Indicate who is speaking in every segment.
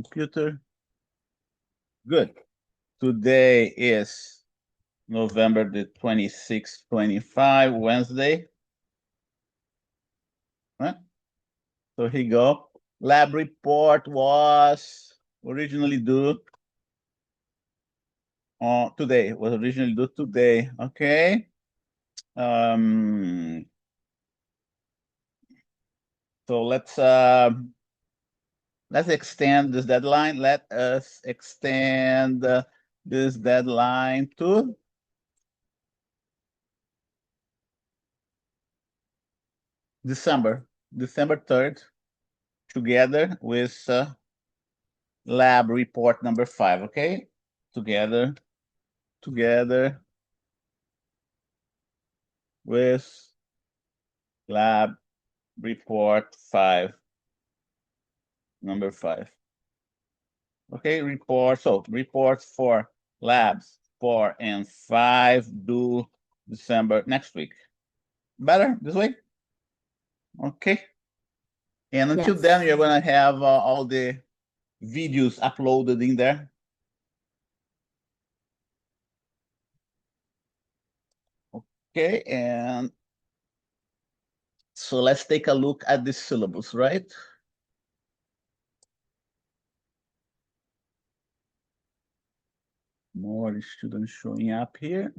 Speaker 1: computer. Good. Today is November the 26th, 25, Wednesday. Right? So here you go. Lab report was originally due today. Was originally due today. Okay. So let's extend this deadline. Let us extend this deadline to December 3rd, together with lab report number 5. Okay, together with lab report 5, number 5. Okay, reports for labs 4 and 5 due December next week. Better this way? Okay. And until then, you're going to have all the videos uploaded in there. Okay, and so let's take a look at the syllabus, right? More students showing up here.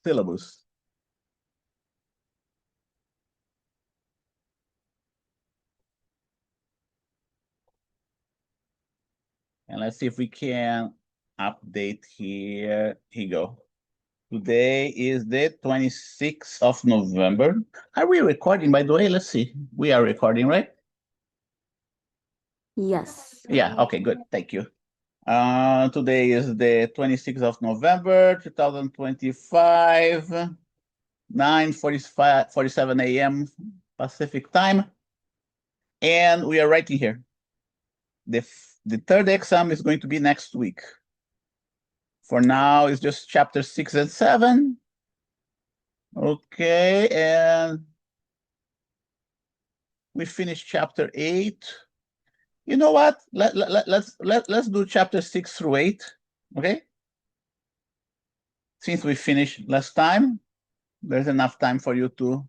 Speaker 1: Syllabus. And let's see if we can update here. Here you go. Today is the 26th of November. Are we recording, by the way? Let's see. We are recording, right?
Speaker 2: Yes.
Speaker 1: Yeah, okay, good. Thank you. Today is the 26th of November, 2025, 9:47 a.m. Pacific time. And we are writing here. The third exam is going to be next week. For now, it's just chapter 6 and 7. Okay, and we finished chapter 8. You know what? Let's do chapter 6 through 8. Okay. Since we finished last time, there's enough time for you to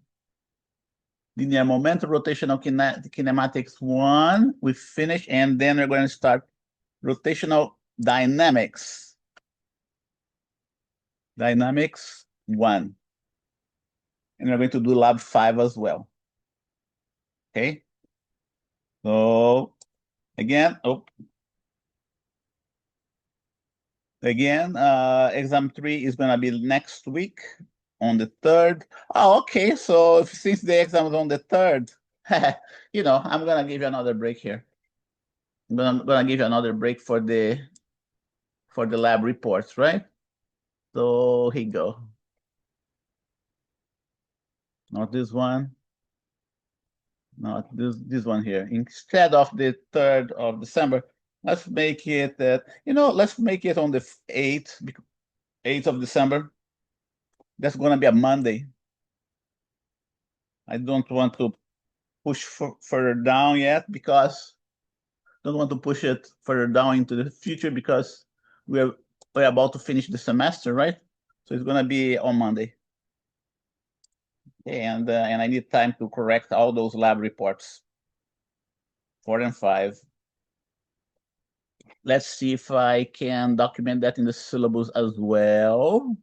Speaker 1: linear momentum, rotational kinematics 1. We finish, and then we're going to start rotational dynamics. Dynamics 1. And we're going to do lab 5 as well. Okay. So again, exam 3 is going to be next week on the 3rd. Oh, okay. So since the exam is on the 3rd, I'm going to give you another break here. I'm going to give you another break for the lab reports, right? So here you go. Not this one. Not this one here. Instead of the 3rd of December, let's make it let's make it on the 8th of December. That's going to be a Monday. I don't want to push further down yet because don't want to push it further down into the future because we're about to finish the semester, right? So it's going to be on Monday. And I need time to correct all those lab reports, 4 and 5. Let's see if I can document that in the syllabus as well.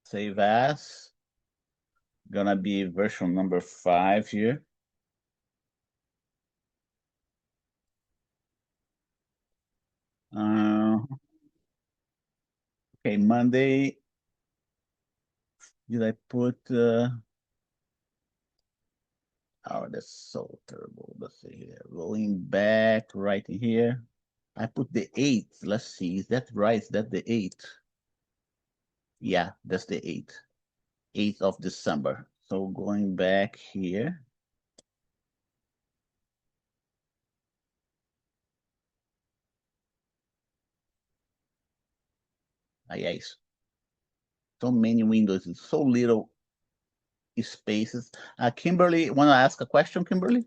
Speaker 1: Save as. Gonna be version number 5 here. Okay, Monday. Did I put? Oh, that's so terrible. Let's see here. Rolling back right here. I put the 8th. Let's see. Is that right? Is that the 8th? Yeah, that's the 8th. 8th of December. So going back here. Yes. So many windows and so little spaces. Kimberly, want to ask a question, Kimberly?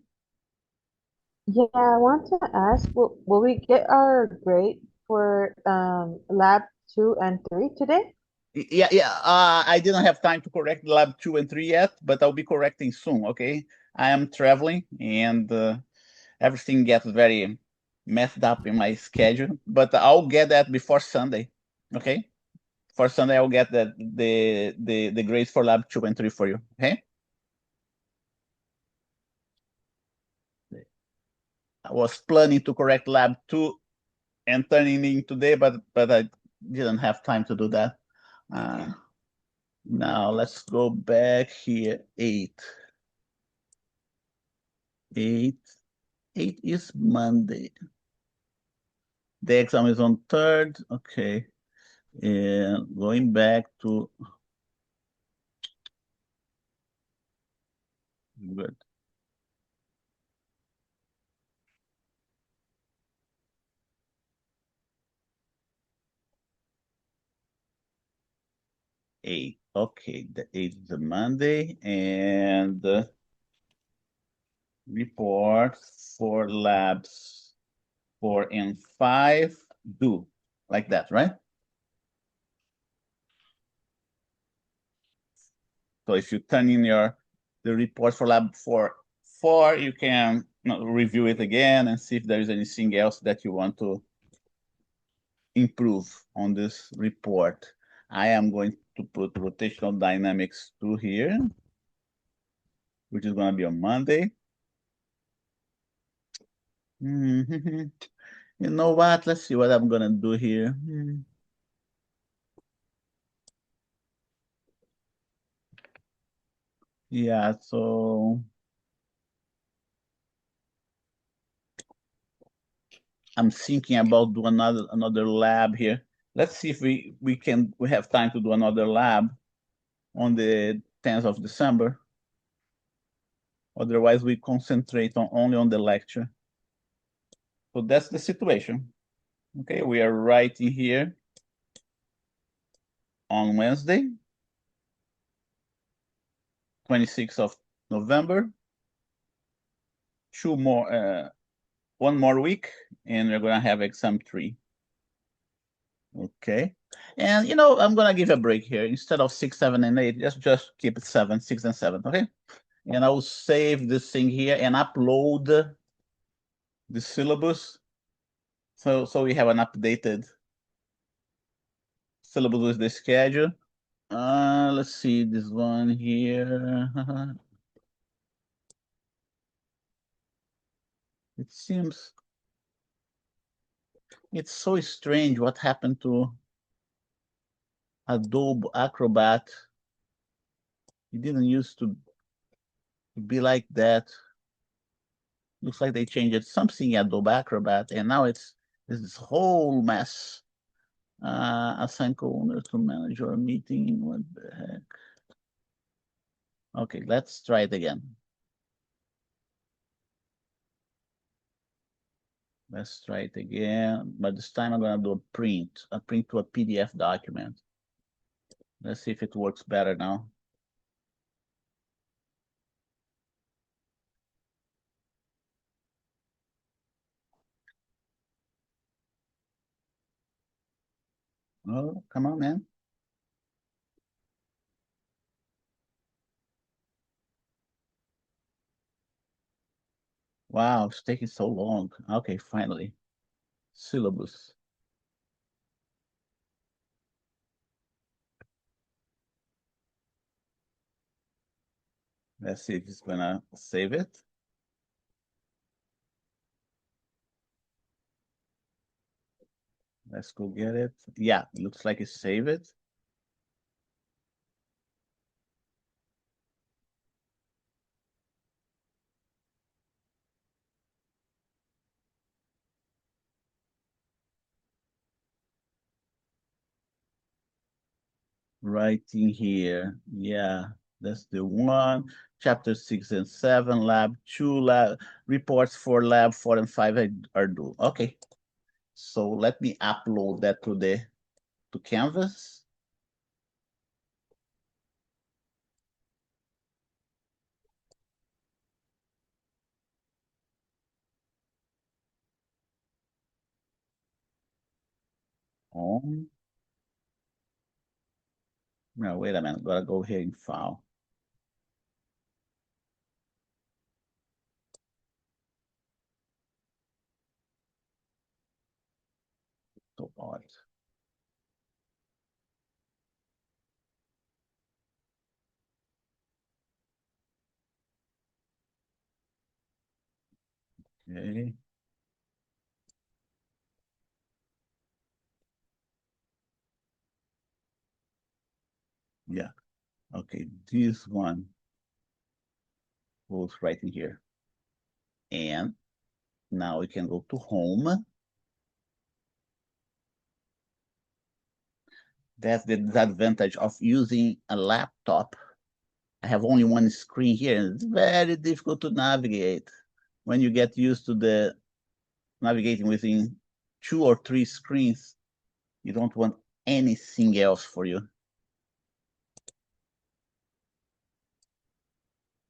Speaker 2: Yeah, I want to ask, will we get our grade for lab 2 and 3 today?
Speaker 1: Yeah, yeah. I didn't have time to correct lab 2 and 3 yet, but I'll be correcting soon. Okay. I am traveling and everything gets very messed up in my schedule, but I'll get that before Sunday. Okay. For Sunday, I'll get the grades for lab 2 and 3 for you. Okay. I was planning to correct lab 2 and turning in today, but I didn't have time to do that. Uh, Now let's go back here. Eight, eight is Monday. The exam is on third. Okay, and going back to good 8. Okay, the 8 is a Monday, and report for labs 4 and 5 due like that, right? So if you turn in the report for lab 4, you can review it again and see if there is anything else that you want to improve on this report. I am going to put rotational dynamics 2 here, which is going to be on Monday. You know what? Let's see what I'm going to do here. Yeah, so I'm thinking about do another lab here. Let's see if we have time to do another lab on the 10th of December. Otherwise, we concentrate only on the lecture. So that's the situation. Okay, we are writing here on Wednesday, 26th of November, one more week, and we're gonna have exam 3. Okay, and I'm gonna give a break here instead of 6, 7, and 8. Just keep it 7, 6, and 7. Okay, and I will save this thing here and upload the syllabus. So we have an updated syllabus with the schedule. Let's see this one here. It seems it's so strange what happened to Adobe Acrobat. It didn't used to be like that. Looks like they changed something in Adobe Acrobat, and now it's this whole mess. Assign co-owner to manage your meeting. What the heck? Okay, let's try it again. Let's try it again. But this time I'm gonna do a print to a PDF document. Let's see if it works better now. Oh, come on, man. Wow, it's taking so long. Okay, finally. Syllabus. Let's see if it's gonna save it. Let's go get it. Yeah, it looks like it saved it. Right in here. Yeah. That's the one. Chapter 6 and 7, lab 2, lab reports for lab 4 and 5 are due. Okay. So let me upload that to Canvas. Home. No, wait a minute. Gotta go here in file. So odd. Okay. Yeah. Okay. This one goes right in here. And now we can go to home. That's the disadvantage of using a laptop. I have only one screen here, and it's very difficult to navigate. When you get used to the navigating within 2 or 3 screens, you don't want anything else for you.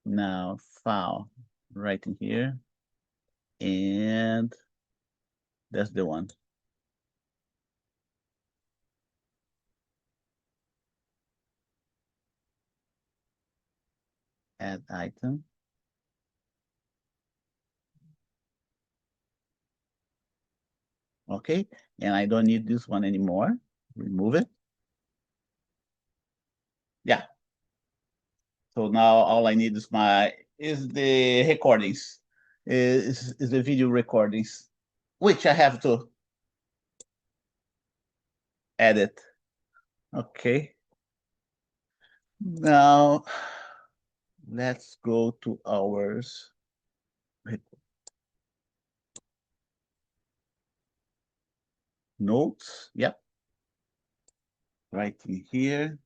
Speaker 1: Now, file right in here, and that's the one. Add item. Okay, and I don't need this one anymore. Remove it. Yeah. So now all I need is the recordings, is the video recordings, which I have to edit. Okay. Now let's go to ours. Notes. Yep. Right in here.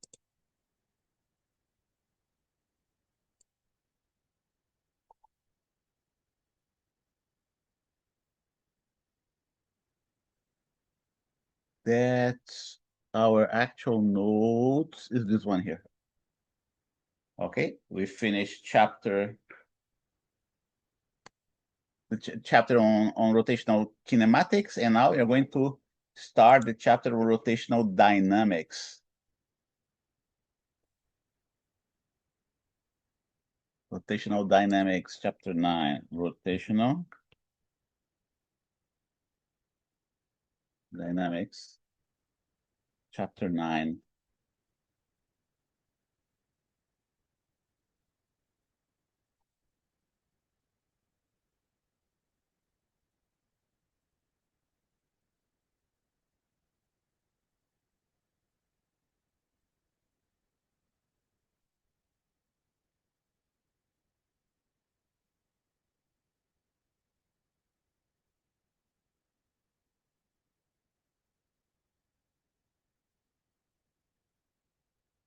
Speaker 1: That's our actual notes is this one here. Okay, we finished chapter on rotational kinematics, and now we are going to start the chapter on rotational dynamics. Rotational dynamics, chapter 9, rotational dynamics, chapter 9.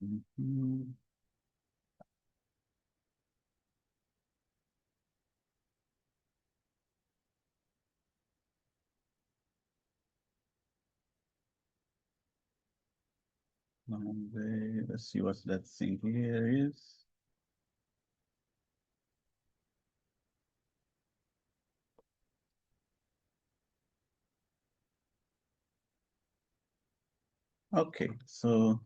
Speaker 1: Mhm. Let's see what that thing here is. Okay, so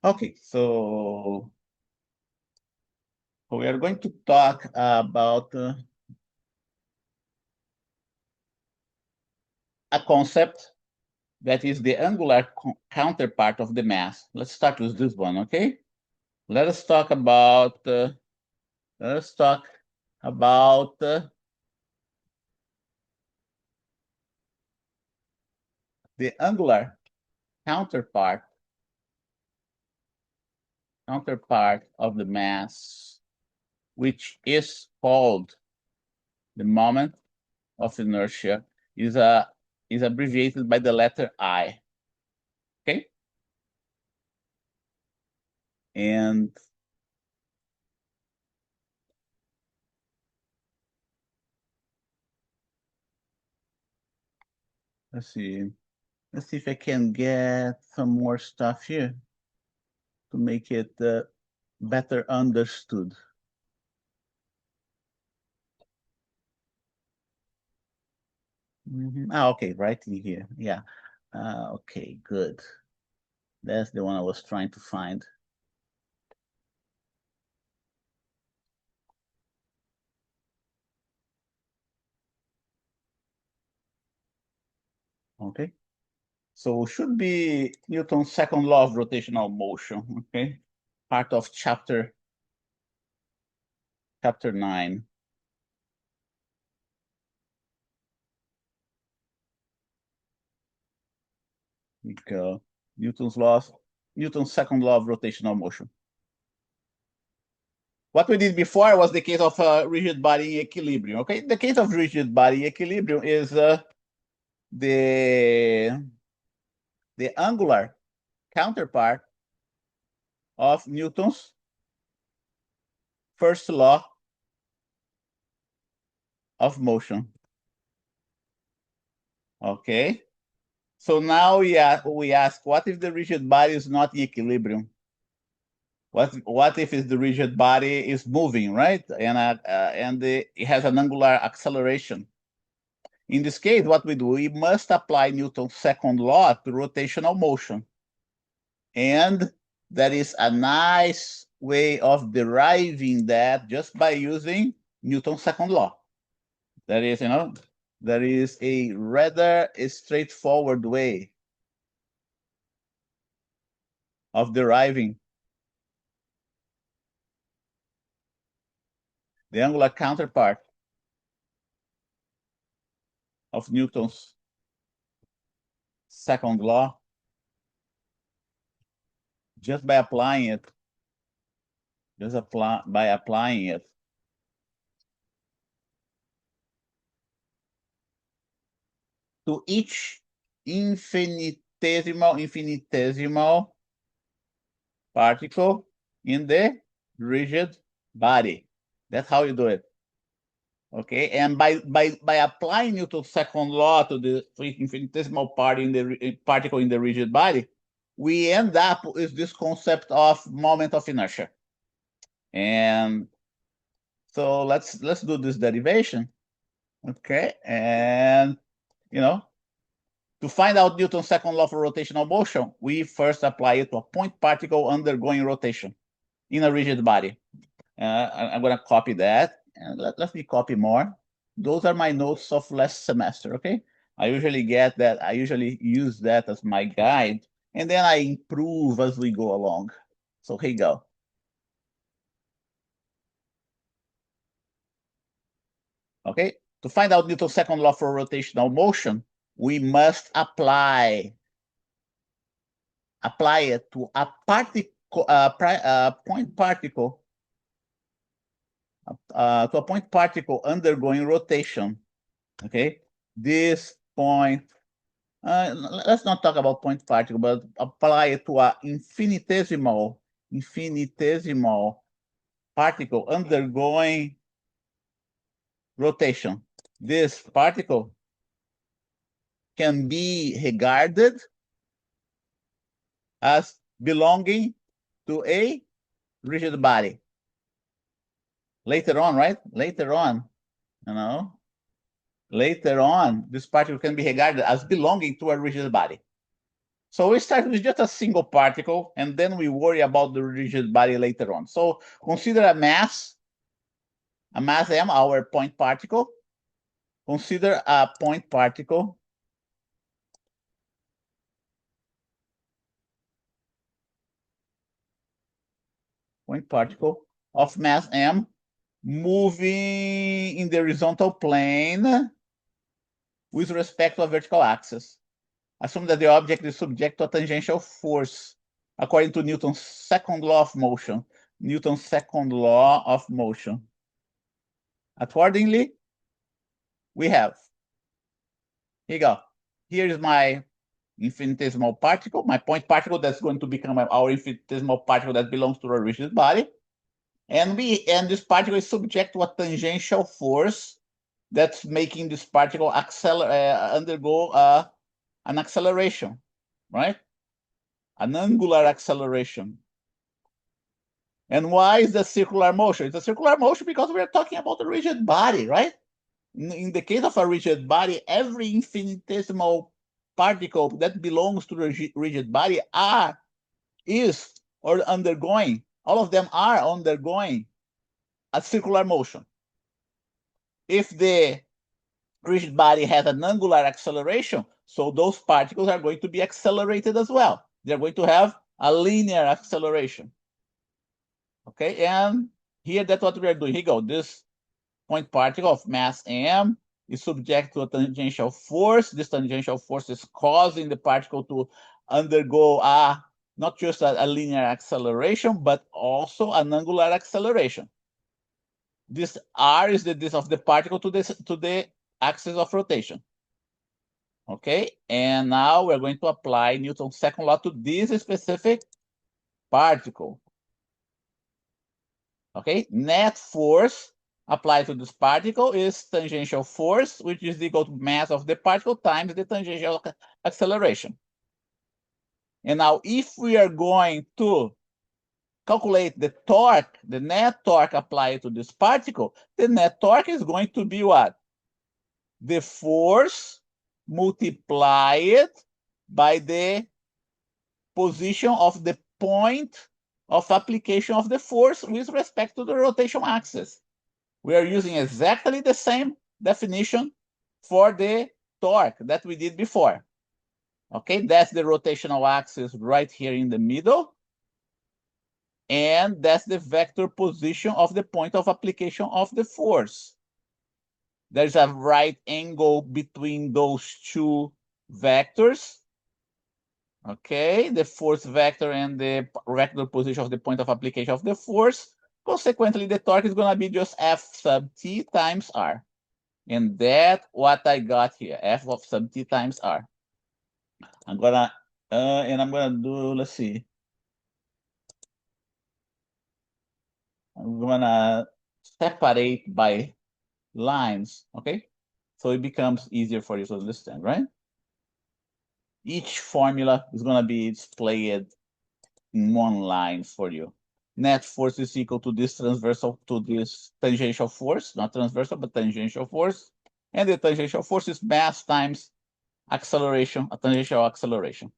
Speaker 1: okay, so we are going to talk about a concept that is the angular counterpart of the mass. Let's start with this one, okay? Let us talk about let's talk about the angular counterpart of the mass, which is called the moment of inertia is abbreviated by the letter I. Okay? And let's see. Let's see if I can get some more stuff here to make it better understood. Okay, right in here. Yeah. Okay, good. That's the one I was trying to find. Okay. So should be Newton's second law of rotational motion. Okay. Part of chapter 9. We go. Newton's second law of rotational motion. What we did before was the case of rigid body equilibrium. Okay, the case of rigid body equilibrium is the angular counterpart of Newton's first law of motion. Okay, so now we ask, what if the rigid body is not in equilibrium? What if the rigid body is moving, right? And it has an angular acceleration. In this case, what we do, we must apply Newton's second law to rotational motion. And that is a nice way of deriving that just by using Newton's second law. That is, that is a rather straightforward way of deriving the angular counterpart of Newton's second law just by applying it. By applying it to each infinitesimal particle in the rigid body. That's how you do it. Okay, and by applying Newton's second law to the infinitesimal particle in the rigid body, we end up with this concept of moment of inertia. And so let's do this derivation. Okay, and to find out Newton's second law for rotational motion, we first apply it to a point particle undergoing rotation in a rigid body. I'm going to copy that, and let me copy more. Those are my notes of last semester, okay? I usually use that as my guide, and then I improve as we go along. So here you go. Okay, to find out Newton's second law for rotational motion, we must apply it to a point particle, to a point particle undergoing rotation. Okay, this point. Let's not talk about point particle, but apply it to a infinitesimal particle undergoing rotation. This particle can be regarded as belonging to a rigid body. Later on, right? Later on, this particle can be regarded as belonging to a rigid body. So we start with just a single particle, and then we worry about the rigid body later on. So consider a mass M, our point particle. Consider a point particle of mass m moving in the horizontal plane with respect to a vertical axis. Assume that the object is subject to a tangential force according to Newton's second law of motion. Accordingly, we have Here you go. Here is my infinitesimal particle, my point particle that's going to become our infinitesimal particle that belongs to a rigid body. And this particle is subject to a tangential force that's making this particle undergo an acceleration, right? An angular acceleration. And why is the circular motion? It's a circular motion because we're talking about a rigid body, right? In the case of a rigid body, every infinitesimal particle that belongs to the rigid body is or undergoing, all of them are undergoing a circular motion. If the rigid body has an angular acceleration, so those particles are going to be accelerated as well. They're going to have a linear acceleration. Okay, and here that's what we are doing. Here you go. This point particle of mass m is subject to a tangential force. This tangential force is causing the particle to undergo not just a linear acceleration, but also an angular acceleration. This r is the distance of the particle to the axis of rotation. Okay, and now we're going to apply Newton's second law to this specific particle. Okay, net force applied to this particle is tangential force, which is equal to mass of the particle times the tangential acceleration. And now if we are going to calculate the torque, the net torque applied to this particle, the net torque is going to be what? The force multiplied by the position of the point of application of the force with respect to the rotation axis. We are using exactly the same definition for the torque that we did before. Okay, that's the rotational axis right here in the middle. And that's the vector position of the point of application of the force. There's a right angle between those two vectors. Okay, the force vector and the vector position of the point of application of the force. Consequently, the torque is going to be just F sub t times R. And that's what I got here, F of sub t times R. I'm gonna do, let's see. I'm gonna separate by lines, okay? So it becomes easier for you to understand, right? Each formula is gonna be displayed in one line for you. Net force is equal to this tangential force, not transversal, but tangential force. And the tangential force is mass times acceleration, a tangential acceleration.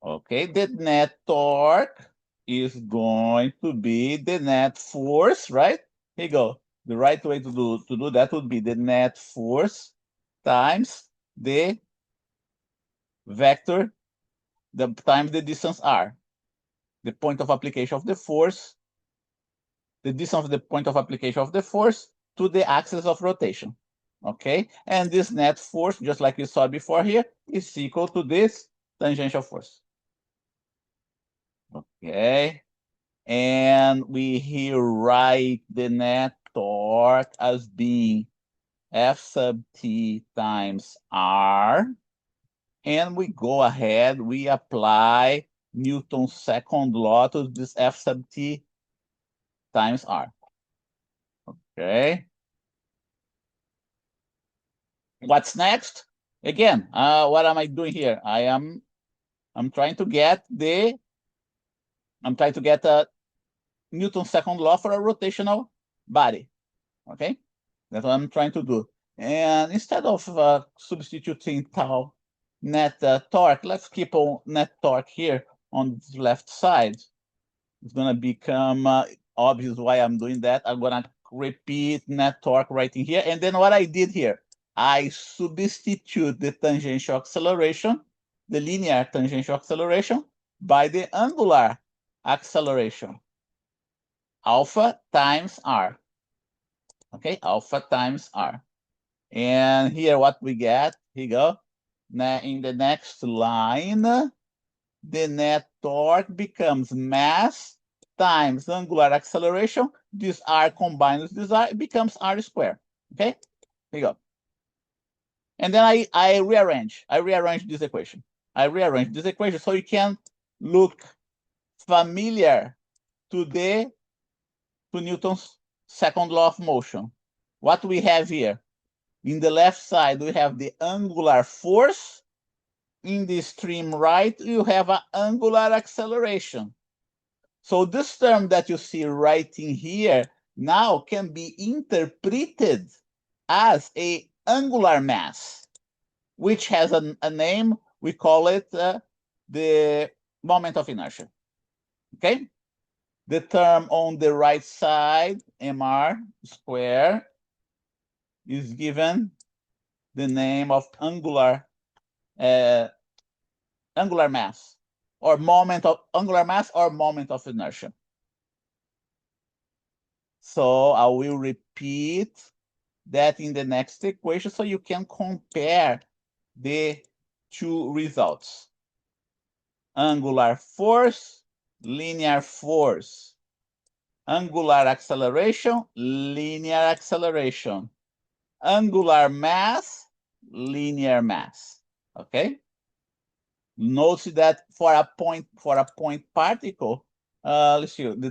Speaker 1: Okay, the net torque is going to be the net force, right? Here you go. The right way to do that would be the net force times the vector times the distance r. The point of application of the force, the distance of the point of application of the force to the axis of rotation. Okay, and this net force, just like we saw before here, is equal to this tangential force. Okay, and we here write the net torque as being F sub t times R. And we go ahead, we apply Newton's second law to this F sub t times R. Okay. What's next? Again, what am I doing here? I'm trying to get Newton's second law for a rotational body. Okay, that's what I'm trying to do. And instead of substituting tau net torque, let's keep on net torque here on the left side. It's gonna become obvious why I'm doing that. I'm gonna repeat net torque right in here. And then what I did here, I substitute the tangential acceleration, the linear tangential acceleration, by the angular acceleration, alpha times r. Okay, alpha times r. And here what we get, here you go. Now in the next line, the net torque becomes mass times angular acceleration. This r combined with this r, it becomes r squared. Okay, here you go. And then I rearrange this equation. I rearrange this equation so you can look familiar to Newton's second law of motion. What we have here, in the left side, we have the angular force. In the extreme right, you have an angular acceleration. So this term that you see right in here now can be interpreted as a angular mass, which has a name. We call it the moment of inertia. Okay? The term on the right side, mr square, is given the name of angular mass, or moment of angular mass, or moment of inertia. So I will repeat that in the next equation so you can compare the two results. Angular force, linear force. Angular acceleration, linear acceleration. Angular mass, linear mass. Okay? Notice that for a point particle, let's see, the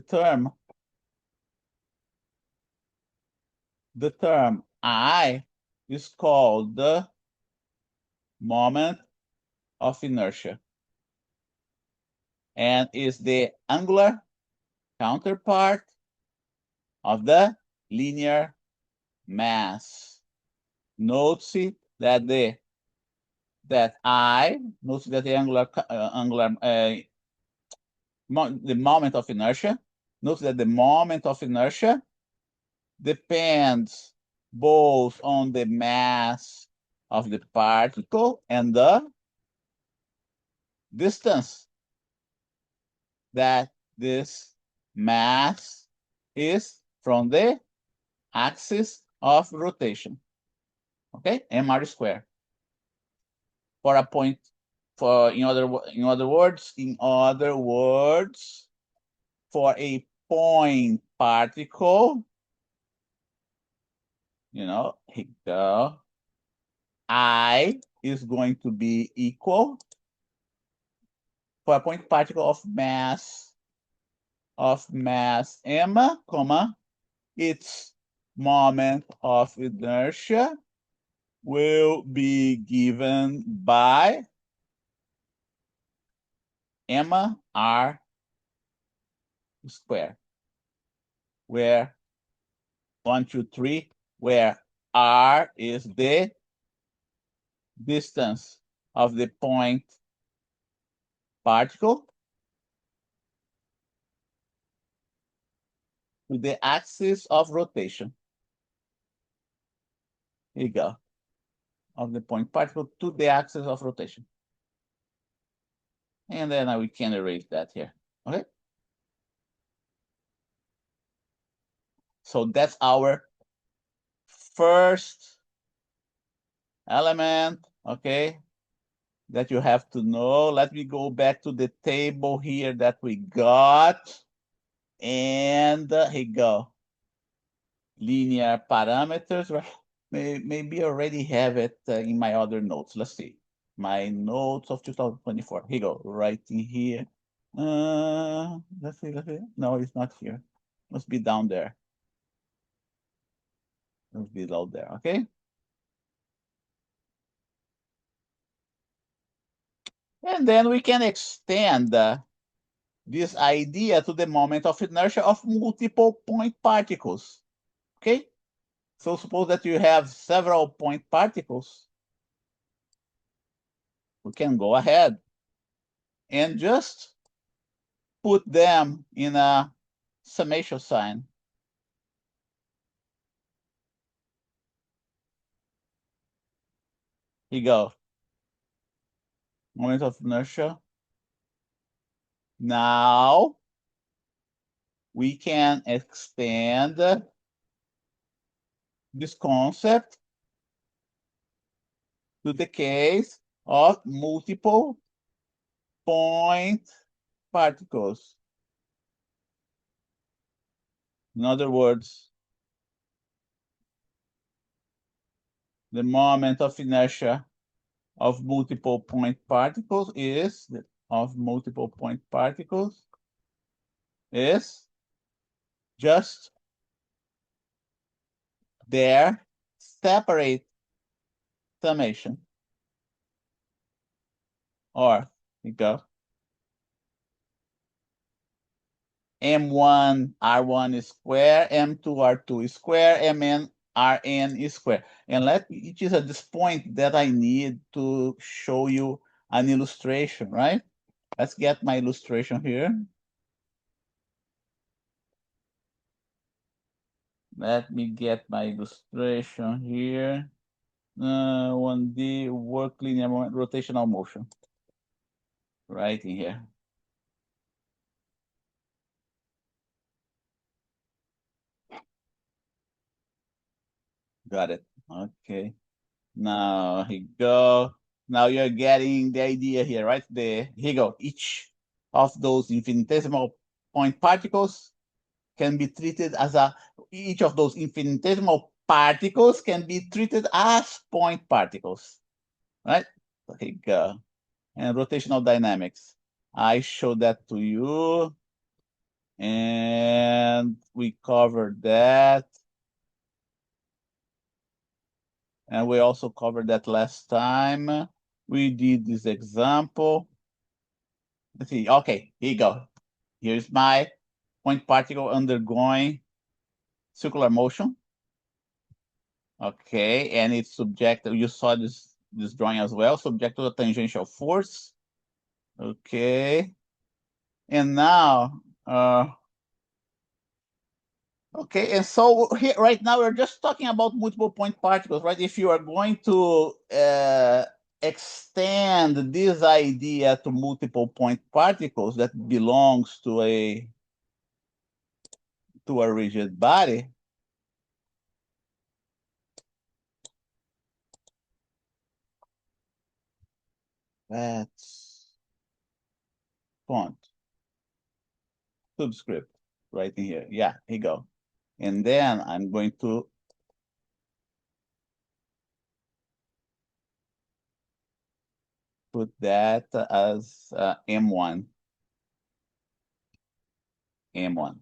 Speaker 1: term I is called the moment of inertia, and is the angular counterpart of the linear mass. Notice that the moment of inertia. Notice that the moment of inertia depends both on the mass of the particle and the distance that this mass is from the axis of rotation. Okay, mr squared. For a point, in other words, for a point particle, here you go, I is going to be equal, for a point particle of mass m, its moment of inertia will be given by mr squared, where 1, 2, 3, where r is the distance of the point particle to the axis of rotation. Here you go. Of the point particle to the axis of rotation. And then we can erase that here. Okay? So that's our first element, okay, that you have to know. Let me go back to the table here that we got. And here you go. Linear parameters. Maybe I already have it in my other notes. Let's see. My notes of 2024. Here you go, right in here. Let's see. No, it's not here. Must be down there. Must be down there, okay? And then we can extend this idea to the moment of inertia of multiple point particles, okay? So suppose that you have several point particles. We can go ahead and just put them in a summation sign. Here you go. Moment of inertia. Now we can extend this concept to the case of multiple point particles. In other words, the moment of inertia of multiple point particles is just their separate summation. Or you go M1 R1 square, M2 R2 square, Mn Rn square. And it is at this point that I need to show you an illustration, right? Let's get my illustration here. Let me get my illustration here. 1D work linear rotational motion. Right in here. Got it. Okay. Now here you go. Now you're getting the idea here, right? Here you go. Each of those infinitesimal point particles can be treated as each of those infinitesimal particles can be treated as point particles, right? So here you go. And rotational dynamics. I showed that to you. And we covered that. And we also covered that last time. We did this example. Let's see. Okay, here you go. Here's my point particle undergoing circular motion. Okay, and it's subject. You saw this drawing as well. Subject to a tangential force. Okay, and now, okay, and so here right now we're just talking about multiple point particles, right? If you are going to extend this idea to multiple point particles that belongs to a rigid body, that's font subscript right in here. Yeah, here you go. And then I'm going to put that as M1. M1.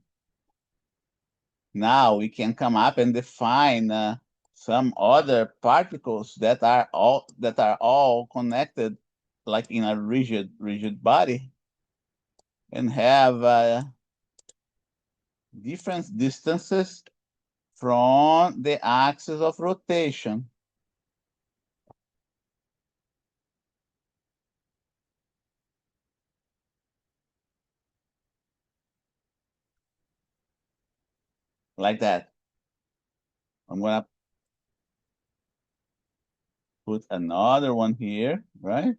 Speaker 1: Now we can come up and define some other particles that are all connected, like in a rigid body, and have different distances from the axis of rotation. Like that. I'm gonna put another one here, right?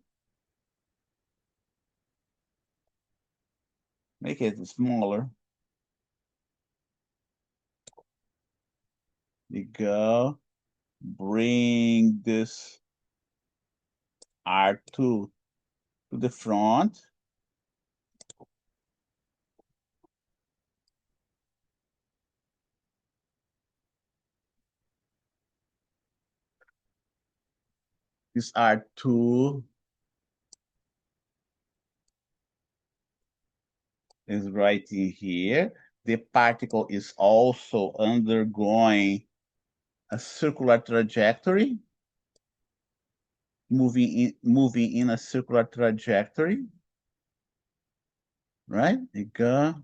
Speaker 1: Make it smaller. You go. Bring this R2 to the front. This R2 is right in here. The particle is also undergoing a circular trajectory, moving in a circular trajectory, right? You go.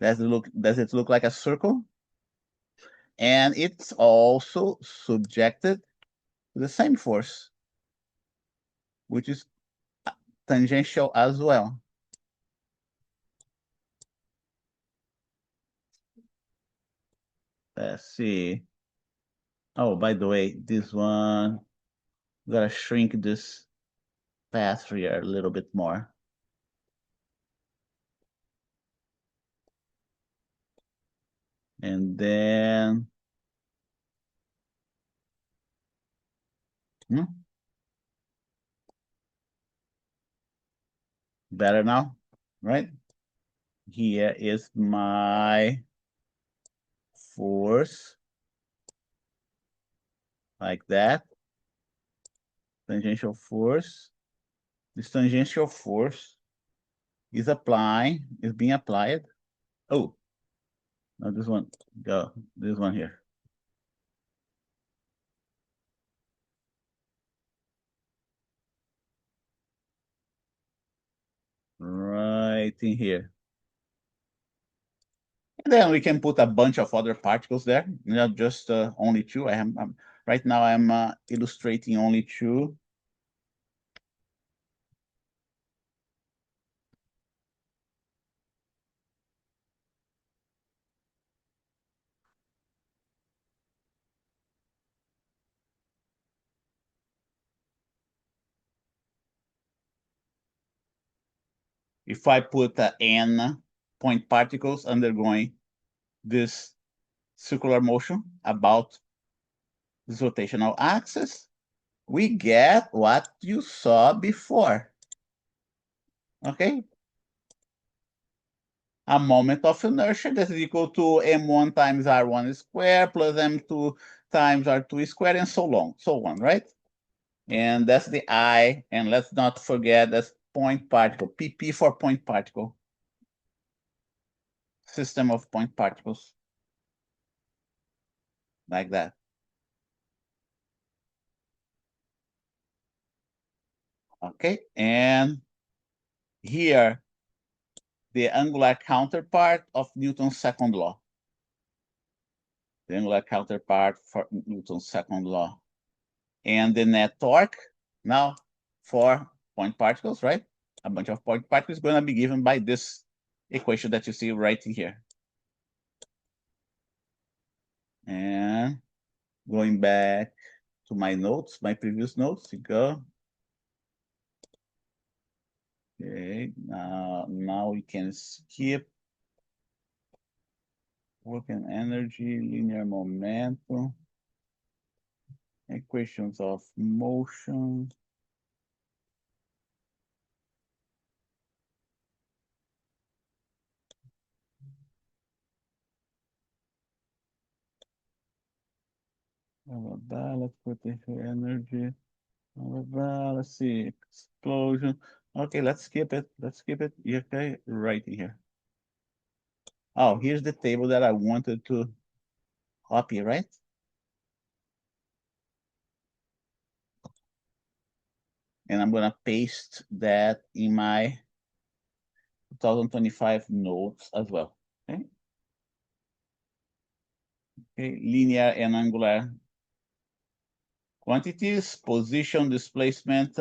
Speaker 1: Does it look like a circle? And it's also subjected to the same force, which is tangential as well. Let's see. Oh, by the way, this one, gotta shrink this path here a little bit more. And then, better now, right? Here is my force like that. Tangential force. This tangential force is being applied. Oh, no, this one, go, this one here. Right in here. And then we can put a bunch of other particles there, not just only two. Right now I'm illustrating only two. If I put n point particles undergoing this circular motion about this rotational axis, we get what you saw before. Okay? A moment of inertia that is equal to m1 times r1 squared plus m2 times r2 squared and so on, right? And that's the I, and let's not forget that's point particle, PP for point particle, system of point particles, like that. Okay, and here, the angular counterpart of Newton's second law. The angular counterpart for Newton's second law. And the net torque, now for point particles, right? A bunch of point particles is going to be given by this equation that you see right here. And going back to my notes, my previous notes, you go. Okay, now we can skip working energy, linear momentum, equations of motion. Let's put the energy. Let's see, explosion. Okay, let's skip it. Let's skip it. Okay, right here. Oh, here's the table that I wanted to copy, right? And I'm gonna paste that in my 2025 notes as well. Okay. Okay, linear and angular quantities, position, displacement,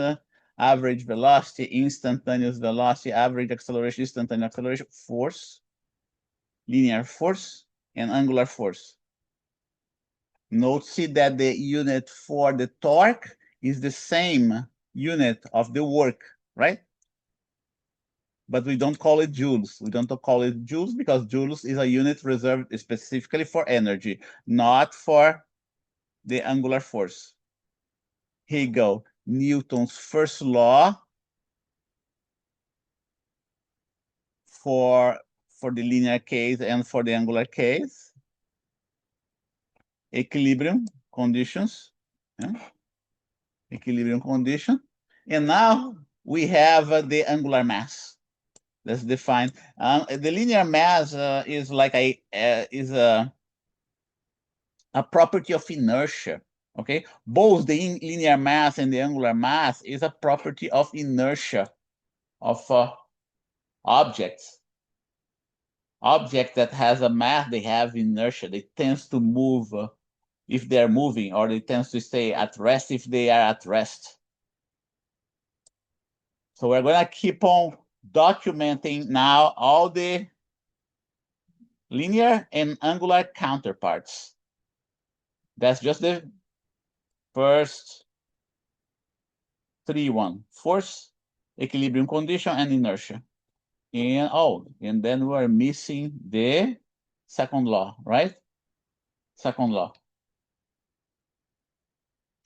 Speaker 1: average velocity, instantaneous velocity, average acceleration, instantaneous acceleration, force, linear force, and angular force. Note that the unit for the torque is the same unit of the work, right? But we don't call it joules. We don't call it joules because joules is a unit reserved specifically for energy, not for the angular force. Here you go. Newton's first law for the linear case and for the angular case. Equilibrium conditions. Yeah. Equilibrium condition. And now we have the angular mass. Let's define. The linear mass is like a property of inertia. Okay, both the linear mass and the angular mass is a property of inertia of objects. Object that has a mass, they have inertia. They tends to move if they're moving, or they tends to stay at rest if they are at rest. So we're going to keep on documenting now all the linear and angular counterparts. That's just the first one: force, equilibrium condition, and inertia. And then we're missing the second law, right? Second law.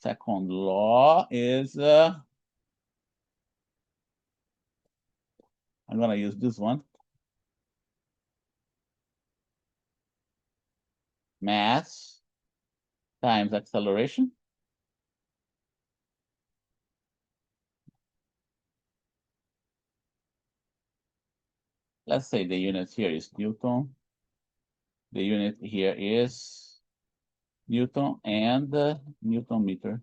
Speaker 1: Second law is, I'm going to use this one. Mass times acceleration let's say the unit here is Newton. The unit here is Newton and Newton meter.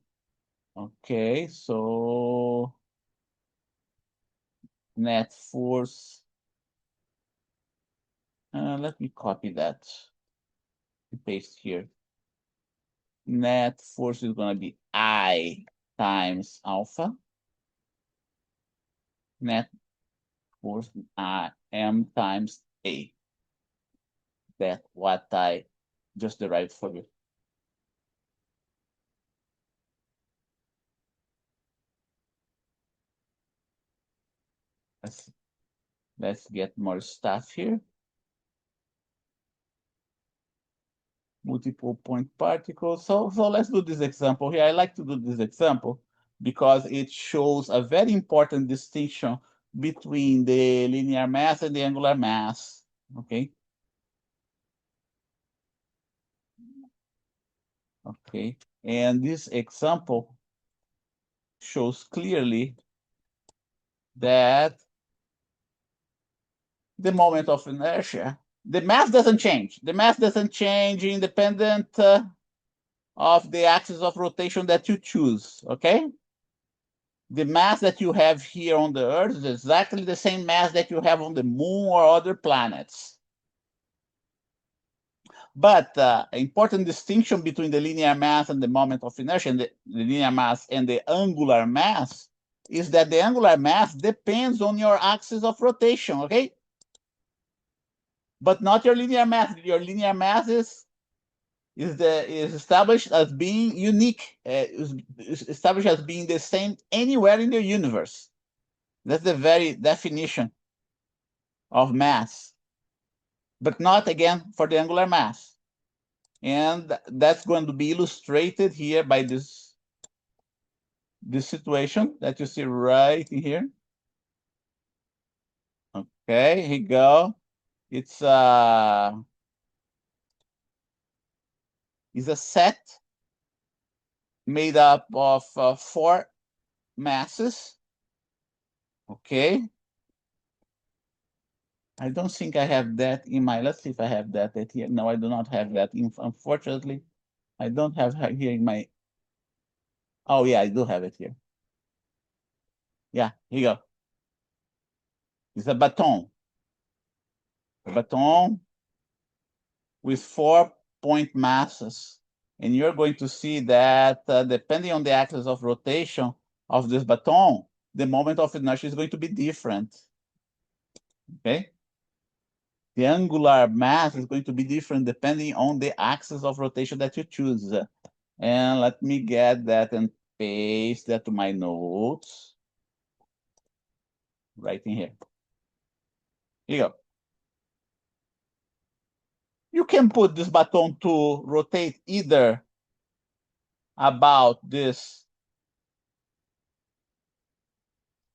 Speaker 1: Okay, so net force. Let me copy that. Paste here. Net force is going to be I times alpha. Net force M times A. That's what I just derived for you. Let's get more stuff here. Multiple point particles. So let's do this example here. I like to do this example because it shows a very important distinction between the linear mass and the angular mass. Okay. Okay. And this example shows clearly that the moment of inertia, the mass doesn't change. The mass doesn't change independent of the axis of rotation that you choose, okay? The mass that you have here on the Earth is exactly the same mass that you have on the Moon or other planets. But important distinction between the linear mass and the moment of inertia, and the linear mass and the angular mass, is that the angular mass depends on your axis of rotation, okay? But not your linear mass. Your linear mass is established as being unique, is established as being the same anywhere in the universe. That's the very definition of mass, but not again for the angular mass. And that's going to be illustrated here by this situation that you see right in here. Okay, here you go. It's a set made up of 4 masses. Okay. I don't think I have that in my, let's see if I have that here. No, I do not have that. Unfortunately, I don't have here in my, oh yeah, I do have it here. Yeah, here you go. It's a baton. A baton with 4 point masses. And you're going to see that depending on the axis of rotation of this baton, the moment of inertia is going to be different. Okay? The angular mass is going to be different depending on the axis of rotation that you choose. And let me get that and paste that to my notes. Right in here. Here you go. You can put this baton to rotate either about this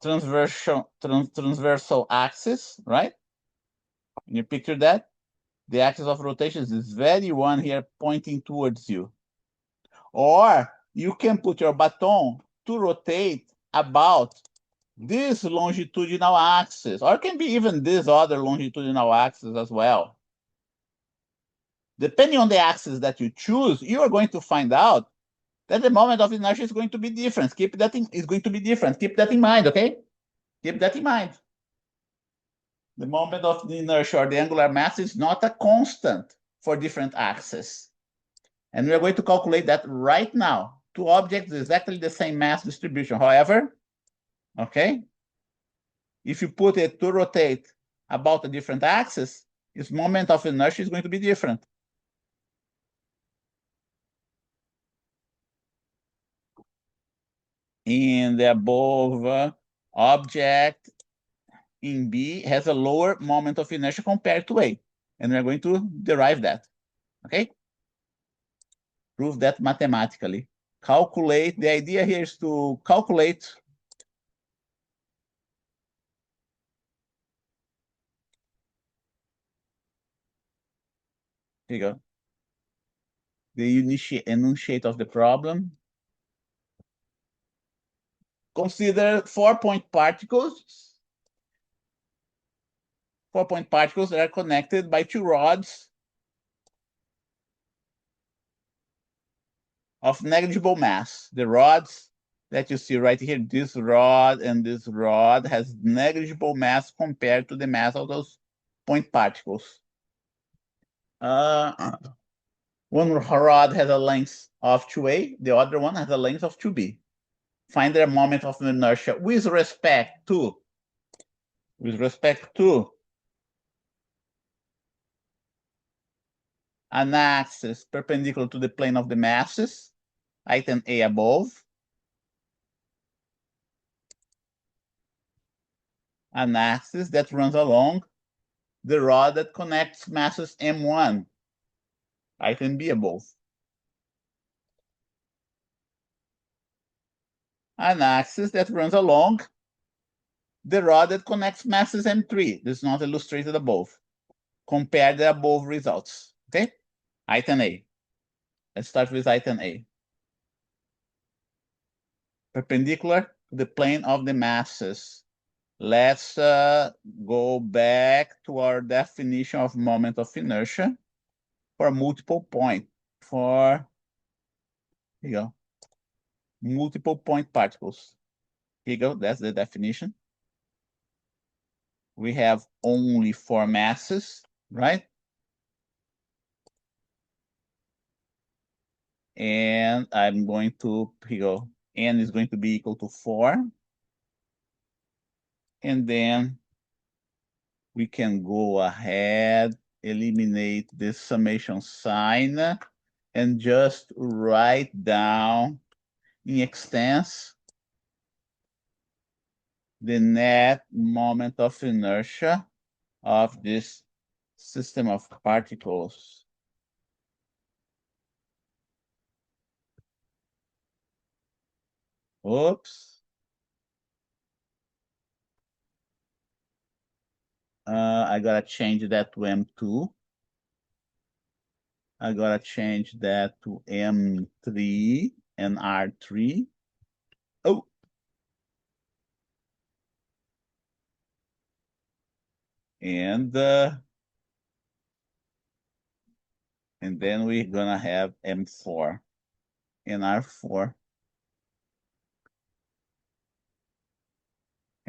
Speaker 1: transversal axis, right? And you picture that? The axis of rotation is this very one here pointing towards you. Or you can put your baton to rotate about this longitudinal axis, or it can be even this other longitudinal axis as well. Depending on the axis that you choose, you are going to find out that the moment of inertia is going to be different. Keep that in, is going to be different. Keep that in mind, okay? Keep that in mind. The moment of the inertia or the angular mass is not a constant for different axes. And we are going to calculate that right now. 2 objects, exactly the same mass distribution. However, okay, if you put it to rotate about a different axis, its moment of inertia is going to be different. In the above object in B has a lower moment of inertia compared to A. And we're going to derive that, okay? Prove that mathematically. Calculate, the idea here is to calculate here you go. The enunciate of the problem. Consider 4 point particles 4-point particles that are connected by two rods of negligible mass. The rods that you see right here, this rod and this rod has negligible mass compared to the mass of those point particles. One rod has a length of 2a, the other one has a length of 2b. Find their moment of inertia with respect to an axis perpendicular to the plane of the masses, item A above, an axis that runs along the rod that connects masses M1, item B above. An axis that runs along the rod that connects masses M3. This is not illustrated above. Compare the above results, okay? Item A. Let's start with item A. Perpendicular to the plane of the masses. Let's go back to our definition of moment of inertia for multiple point, here you go, multiple point particles. Here you go, that's the definition. We have only 4 masses, right? And I'm going to, here you go, n is going to be equal to 4. And then we can go ahead, eliminate this summation sign, and just write down in extents the net moment of inertia of this system of particles. Oops. I gotta change that to M2. I gotta change that to M3 and R3. Oh. And then we're gonna have M4 and R4.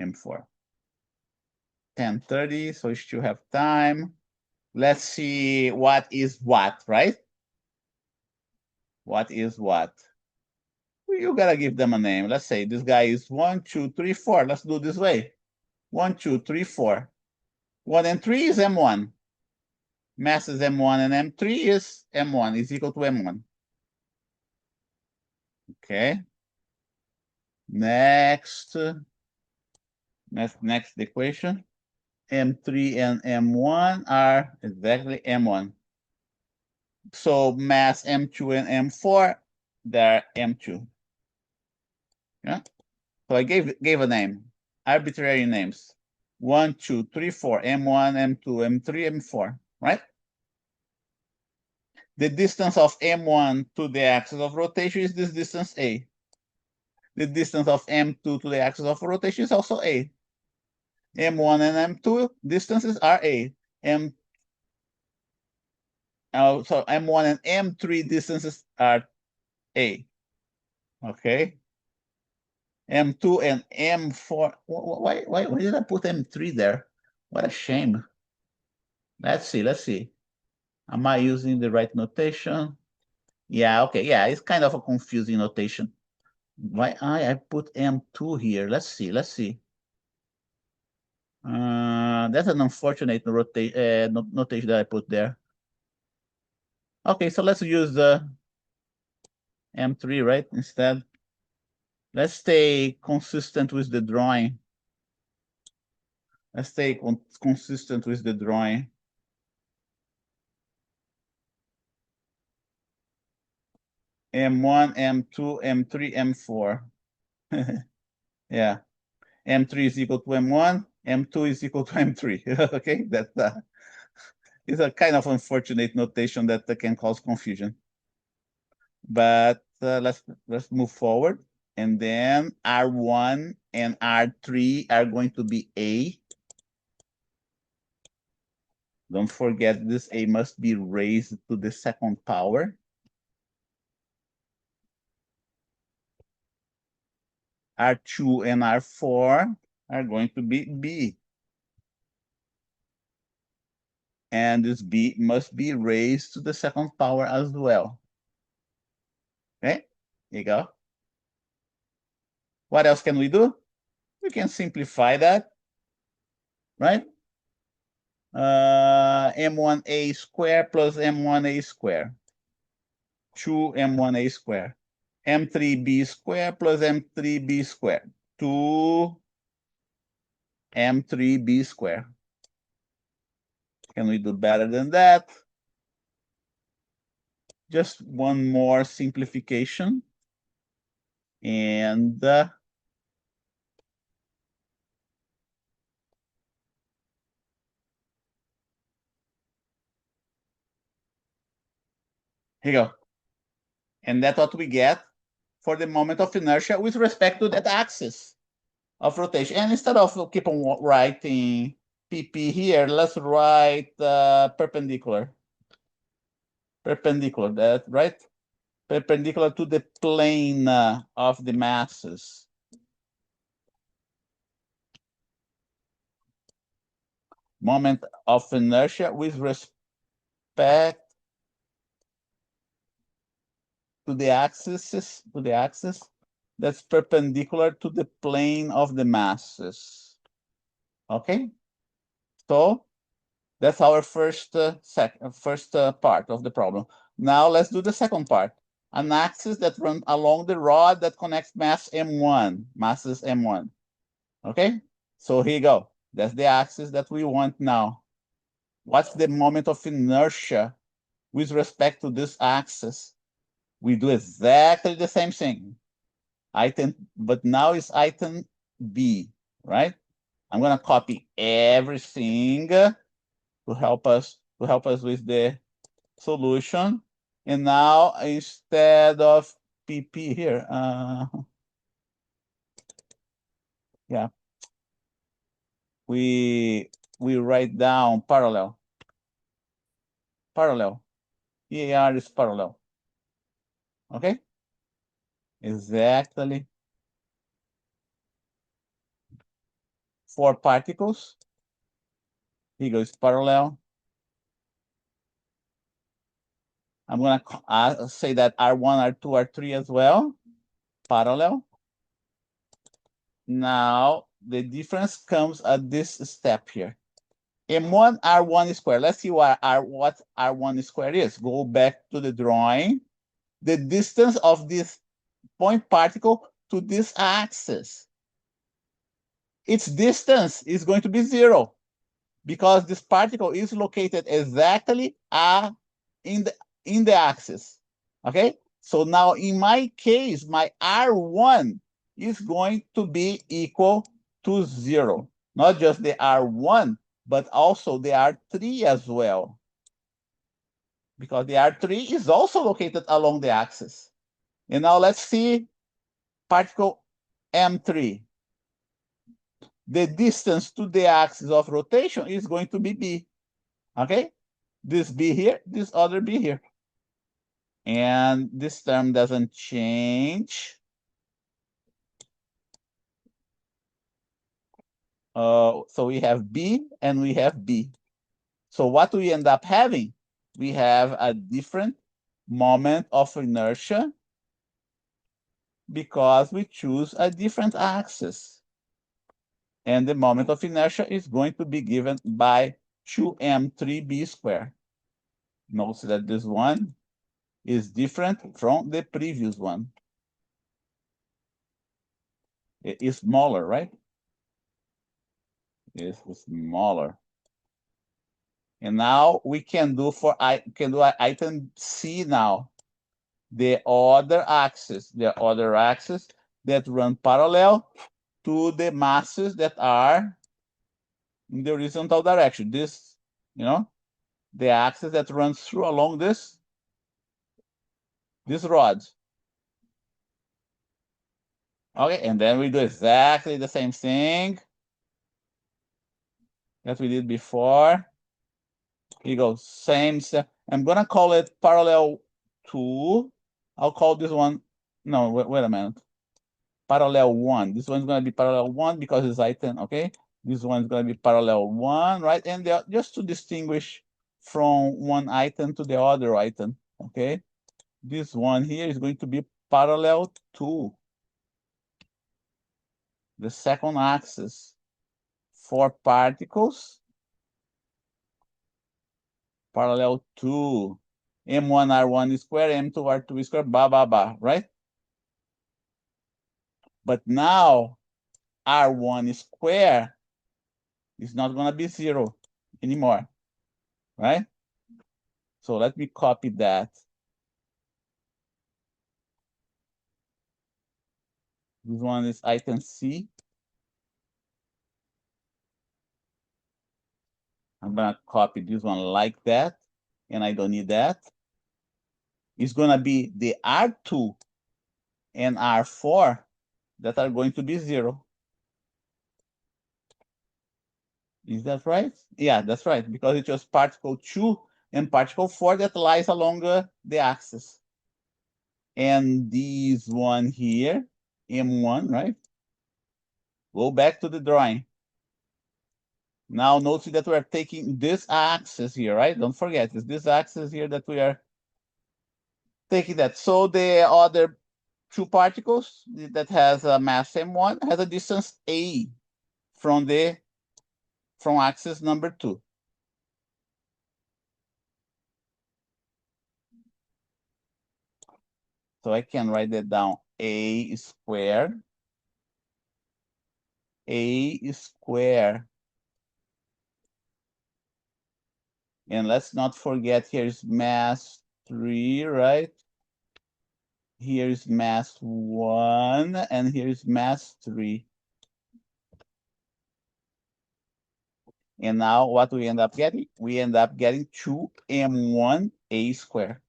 Speaker 1: M4. 10:30, so we still have time. Let's see what is what, right? What is what? You gotta give them a name. Let's say this guy is 1, 2, 3, 4. Let's do this way. 1, 2, 3, 4. 1 and 3 is M1. Mass is M1 and M3 is M1 is equal to M1. Okay. Next equation. M3 and M1 are exactly M1. So mass M2 and M4, they're M2. Yeah. So I gave a name, arbitrary names. 1, 2, 3, 4, M1, M2, M3, M4, right? The distance of M1 to the axis of rotation is this distance A. The distance of M2 to the axis of rotation is also A. M1 and M2 distances are A. So M1 and M3 distances are A. Okay. M2 and M4. Why did I put M3 there? What a shame. Let's see. Am I using the right notation? Yeah, okay. Yeah, it's kind of a confusing notation. Why I put M2 here? Let's see. That's an unfortunate notation that I put there. Okay, so let's use the M3, right, instead. Let's stay consistent with the drawing. Let's stay consistent with the drawing. M1, M2, M3, M4. Yeah. M3 is equal to M1, M2 is equal to M3. Okay, that is a kind of unfortunate notation that can cause confusion. But let's move forward. And then R1 and R3 are going to be A. Don't forget this A must be raised to the second power. R2 and R4 are going to be B. And this B must be raised to the second power as well. Okay, here you go. What else can we do? We can simplify that, right? M1A squared plus M1A squared. 2M1A squared. M3B squared plus M3B squared. 2M3B squared. Can we do better than that? Just one more simplification. And here you go. And that's what we get for the moment of inertia with respect to that axis of rotation. And instead of keep on writing PP here, let's write perpendicular. Perpendicular, that right? Perpendicular to the plane of the masses. Moment of inertia with respect to the axis, that's perpendicular to the plane of the masses. Okay, so that's our first part of the problem. Now let's do the second part. An axis that runs along the rod that connects masses M1. Okay, so here you go. That's the axis that we want now. What's the moment of inertia with respect to this axis? We do exactly the same thing. But now it's item B, right? I'm gonna copy everything to help us with the solution. And now instead of PP here, yeah, we write down parallel. PAR is parallel. Okay, exactly 4 particles. Here goes parallel. I'm going to say that R1, R2, R3 as well, parallel. Now, the difference comes at this step here. M1, R1 squared. Let's see what R1 squared is. Go back to the drawing. The distance of this point particle to this axis. Its distance is going to be 0 because this particle is located exactly in the axis. Okay, so now in my case, my R1 is going to be equal to 0. Not just the R1, but also the R3 as well. Because the R3 is also located along the axis. And now let's see particle M3. The distance to the axis of rotation is going to be B. Okay, this B here, this other B here. And this term doesn't change. So we have B and we have B. So what we end up having, we have a different moment of inertia because we choose a different axis. And the moment of inertia is going to be given by 2m3b squared. Notice that this one is different from the previous one. It is smaller, right? It's smaller. And now we can do item C now. The other axis that run parallel to the masses that are in the horizontal direction. This, the axis that runs through along this rod. Okay, and then we do exactly the same thing that we did before. Here you go, same step. I'm gonna call it parallel 2. I'll call this one, no, wait a minute. Parallel 1. This one's gonna be parallel 1 because it's item, okay? This one's gonna be parallel 1, right? And they're just to distinguish from one item to the other item, okay? This one here is going to be parallel 2. The second axis for particles, parallel 2. M1 R1 square, M2 R2 square, blah, blah, blah, right? But now R1 square is not going to be 0 anymore, right? So let me copy that. This one is item C. I'm going to copy this one like that, and I don't need that. It's going to be the R2 and R4 that are going to be 0. Is that right? Yeah, that's right, because it was particle 2 and particle 4 that lies along the axis. And this one here, M1, right? Go back to the drawing. Now notice that we are taking this axis here, right? Don't forget, it's this axis here that we are taking that. So the other two particles that has a mass M1 has a distance A from axis number 2. So I can write that down. A squared. A squared. And let's not forget, here's mass 3, right? Here's mass 1, and here's mass 3. And now what we end up getting? We end up getting 2m1a squared.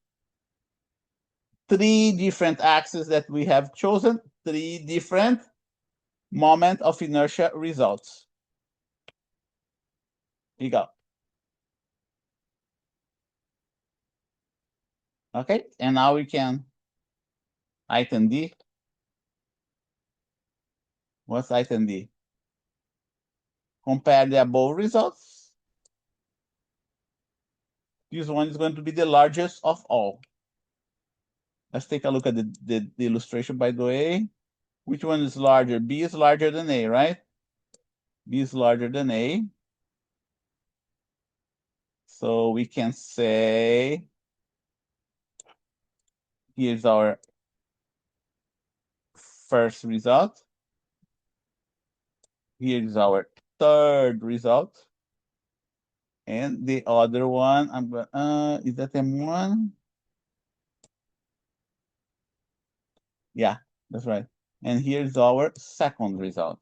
Speaker 1: 3 different axes that we have chosen, 3 different moment of inertia results. Here you go. Okay, and now we can, item D. What's item D? Compare the above results. This one is going to be the largest of all. Let's take a look at the illustration, by the way. Which one is larger? B is larger than A, right? B is larger than A. So we can say, here's our first result. Here's our third result. And the other one, I'm going is that M1? Yeah, that's right. And here's our second result.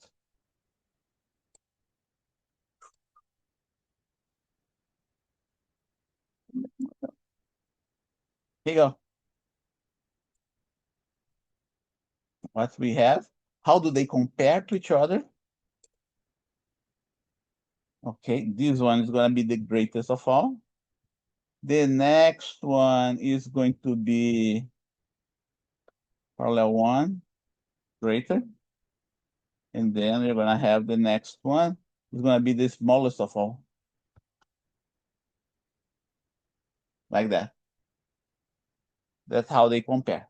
Speaker 1: Here you go. What we have, how do they compare to each other? Okay, this one is going to be the greatest of all. The next one is going to be parallel 1, greater. And then we're going to have the next one. It's going to be the smallest of all. Like that. That's how they compare.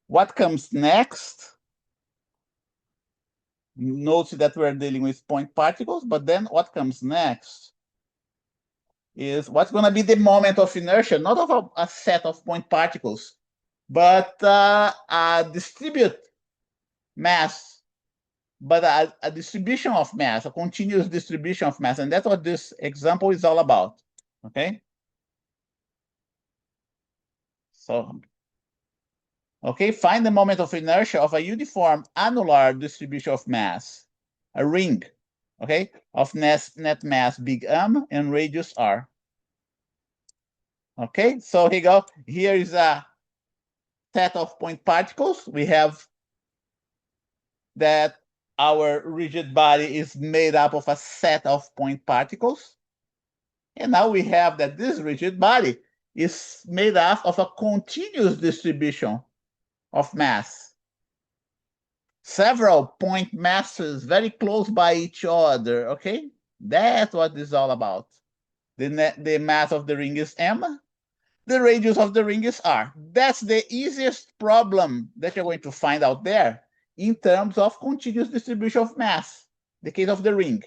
Speaker 1: What comes next? Notice that we're dealing with point particles, but then what comes next is what's going to be the moment of inertia, not of a set of point particles, but a distribute mass, but a distribution of mass, a continuous distribution of mass. And that's what this example is all about, okay? So, okay, find the moment of inertia of a uniform annular distribution of mass, a ring, okay, of net mass big M and radius R. Okay, so here you go. Here is a set of point particles. We have that our rigid body is made up of a set of point particles. And now we have that this rigid body is made up of a continuous distribution of mass. Several point masses very close by each other, okay? That's what this is all about. The mass of the ring is m, the radius of the ring is r. That's the easiest problem that you're going to find out there in terms of continuous distribution of mass, the case of the ring.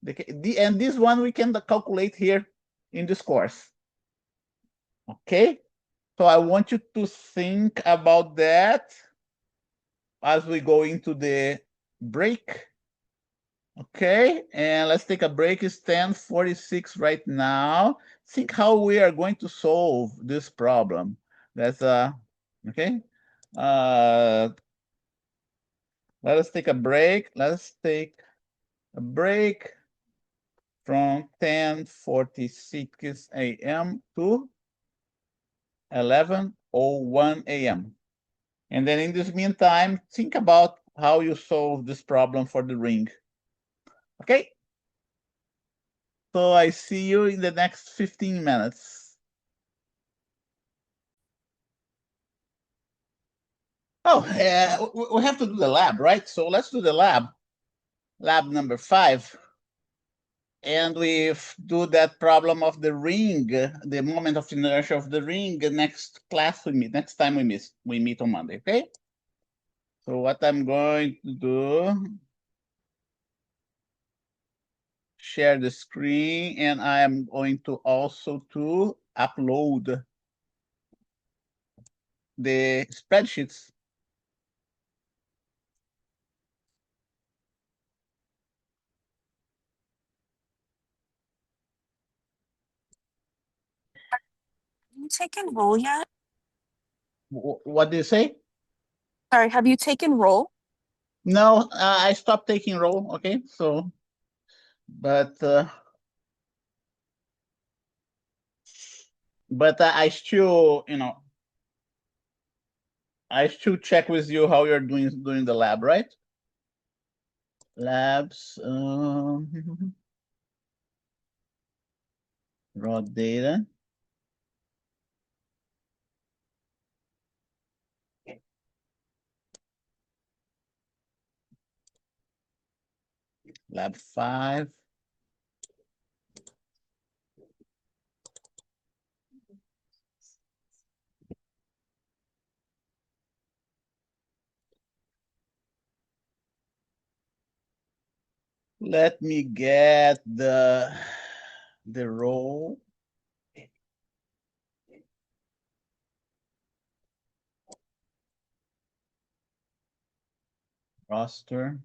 Speaker 1: And this one we can calculate here in this course. Okay? So I want you to think about that as we go into the break. Okay, and let's take a break. It's 10:46 right now. Think how we are going to solve this problem. That's okay. Uh let us take a break. Let's take a break from 10:46 a.m. to 11:01 a.m. And then in this meantime, think about how you solve this problem for the ring. Okay? So I see you in the next 15 minutes. Oh, we have to do the lab, right? So let's do the lab, lab number 5. And we do that problem of the ring, the moment of inertia of the ring. Next class we meet, next time we meet on Monday, okay? So what I'm going to do, share the screen, and I am going to also to upload the spreadsheets.
Speaker 3: You taken roll yet?
Speaker 1: What do you say?
Speaker 3: Sorry, have you taken roll?
Speaker 1: No, I stopped taking roll. Okay, so, but I still, I still check with you how you're doing the lab, right? Labs, raw data. Lab 5. Let me get the row. Roster.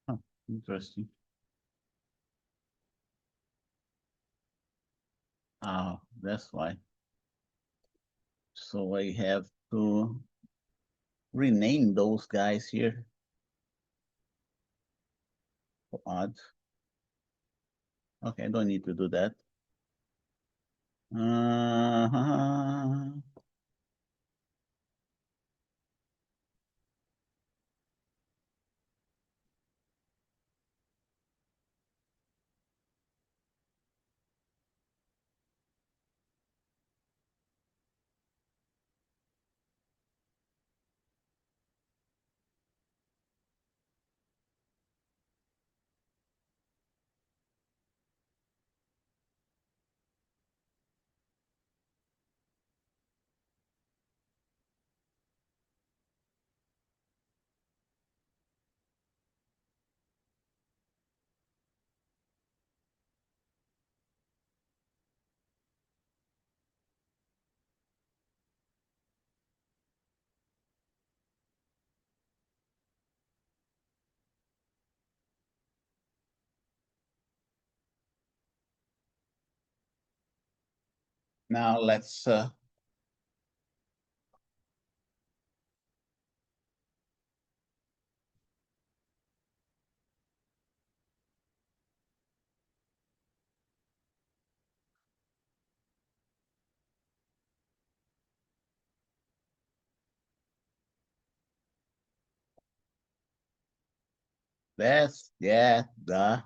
Speaker 1: Huh, interesting. Oh, that's why. So I have to rename those guys here. Odd. Okay, I don't need to do that. Uh, Now let's Yeah, the.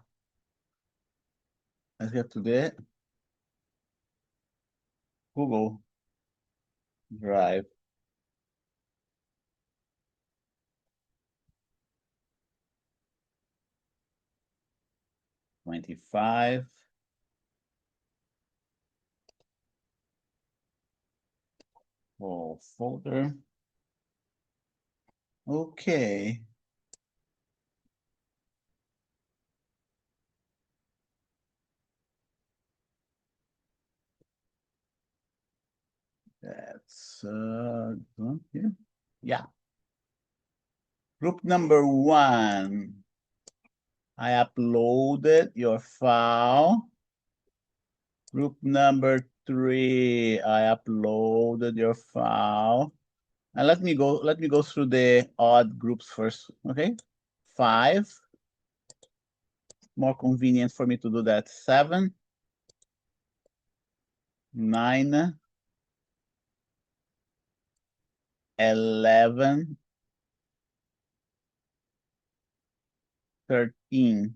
Speaker 1: Let's get to the Google Drive. $25. Oh, folder. Okay. That's here. Yeah. Group number 1. I uploaded your file. Group number 3. I uploaded your file. And let me go through the odd groups first. Okay. 5. More convenient for me to do that. 7. 9. 11. 13.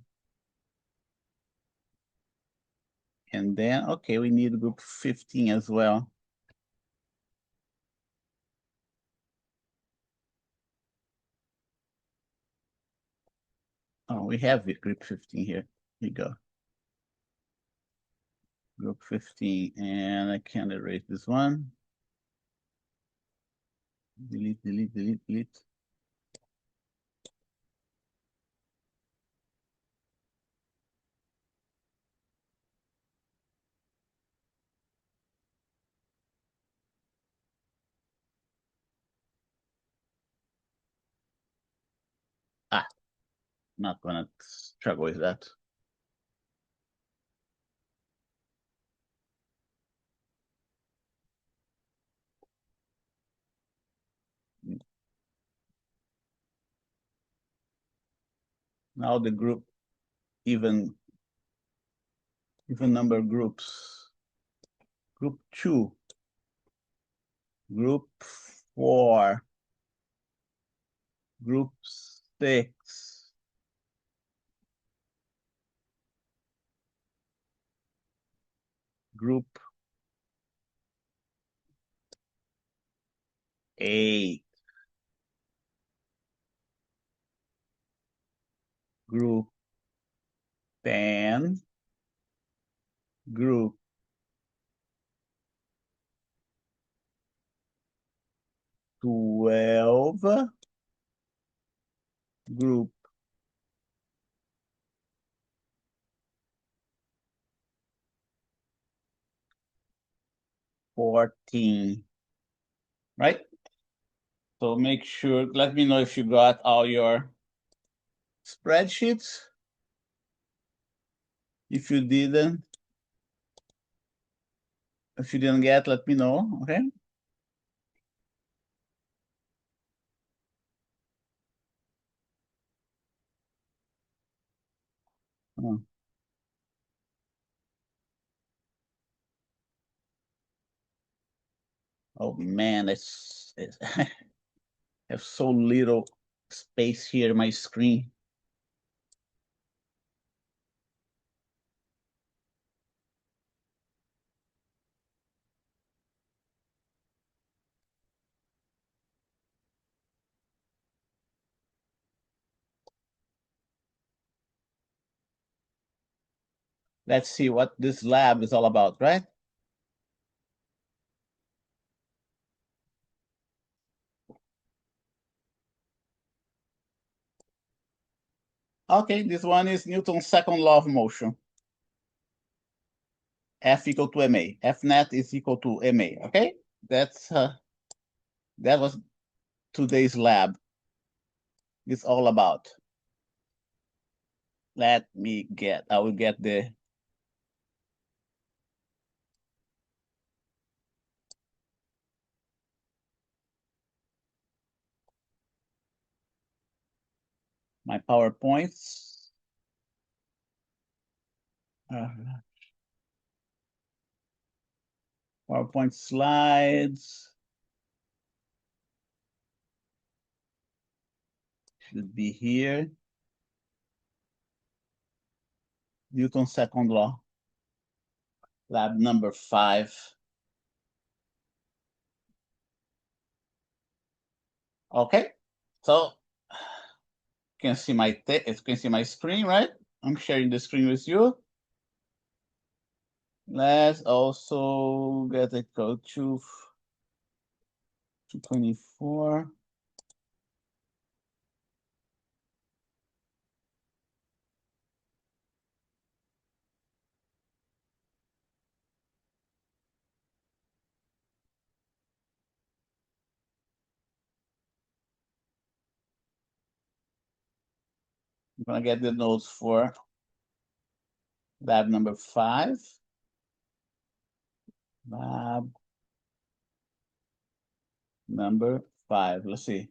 Speaker 1: And then, okay, we need group 15 as well. Oh, we have it, group 15 here. Here you go. Group 15, and I can't erase this one. Delete, delete, delete, delete. Ah, not gonna struggle with that. Now the group, even number groups. Group 2, group 4, group 6, group 8, group 10, group 12, group 14, right? So make sure, let me know if you got all your spreadsheets. If you didn't get, let me know, okay? Oh. Oh man, it's I have so little space here in my screen. Let's see what this lab is all about, right? Okay, this one is Newton's second law of motion. F equal to ma. F net is equal to ma. Okay, that was today's lab. It's all about. I will get my PowerPoints. PowerPoint slides. Should be here. Newton's second law. Lab number 5. Okay, so you can see my screen, right? I'm sharing the screen with you. Let's also get it go to 224. I'm gonna get the notes for lab number 5. Lab number 5. Let's see.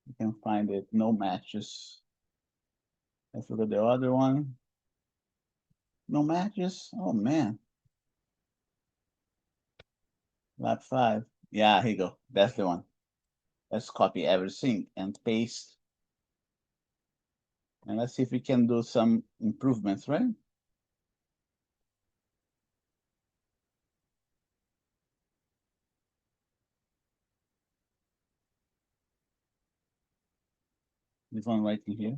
Speaker 1: You can find it. No matches. Let's look at the other one. No matches. Oh man. Lab 5. Yeah, here you go. That's the one. Let's copy everything and paste. And let's see if we can do some improvements, right? This one right in here.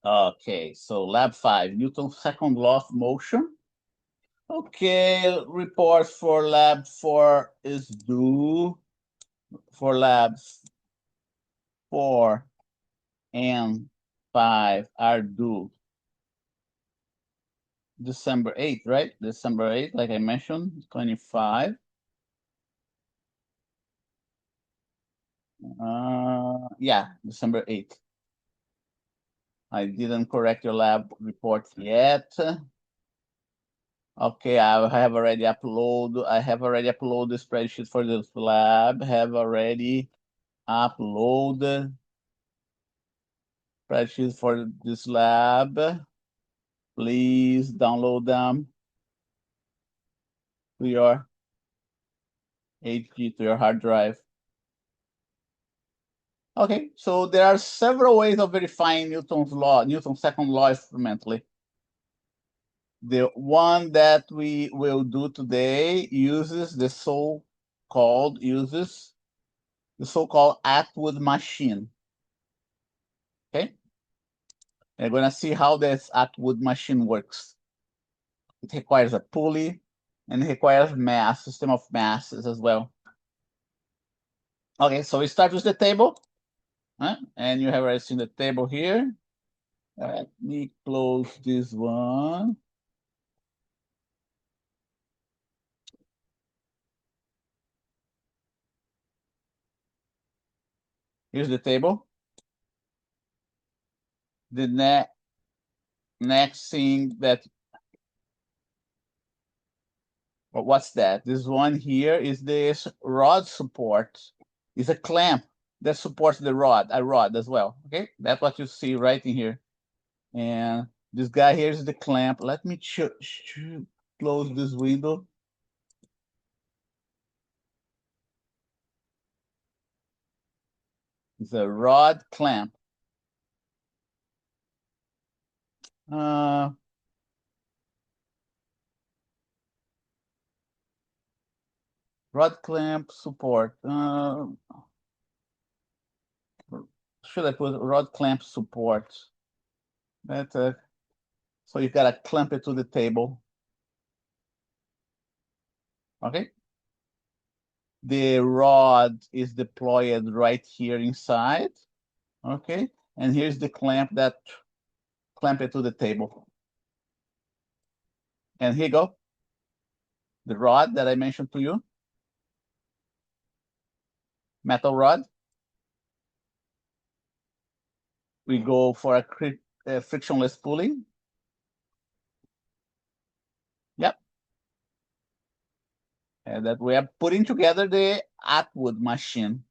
Speaker 1: Okay, so lab 5, Newton's second law of motion. Okay, report for lab 4 is due. For labs 4 and 5 are due December 8th, right? December 8th, like I mentioned, 25. Yeah, December 8th. I didn't correct your lab report yet. Okay, I have already uploaded the spreadsheet for this lab. Have already uploaded spreadsheet for this lab. Please download them to your to your hard drive. Okay, so there are several ways of verifying Newton's second law experimentally. The one that we will do today uses the so-called Atwood machine. Okay, we're gonna see how this Atwood machine works. It requires a pulley and it requires system of masses as well. Okay, so we start with the table, and you have already seen the table here. Let me close this one. Here's the table. The next thing that, what's that? This one here is this rod support. It's a clamp that supports the rod, a rod as well. Okay, that's what you see right in here. And this guy here is the clamp. Let me close this window. It's a rod clamp. Rod clamp support. Should I put rod clamp support? So you gotta clamp it to the table. Okay. The rod is deployed right here inside. Okay. And here's the clamp that clamp it to the table. And here you go. The rod that I mentioned to you. Metal rod. We go for a frictionless pulley. Yep. And that we are putting together the Atwood machine.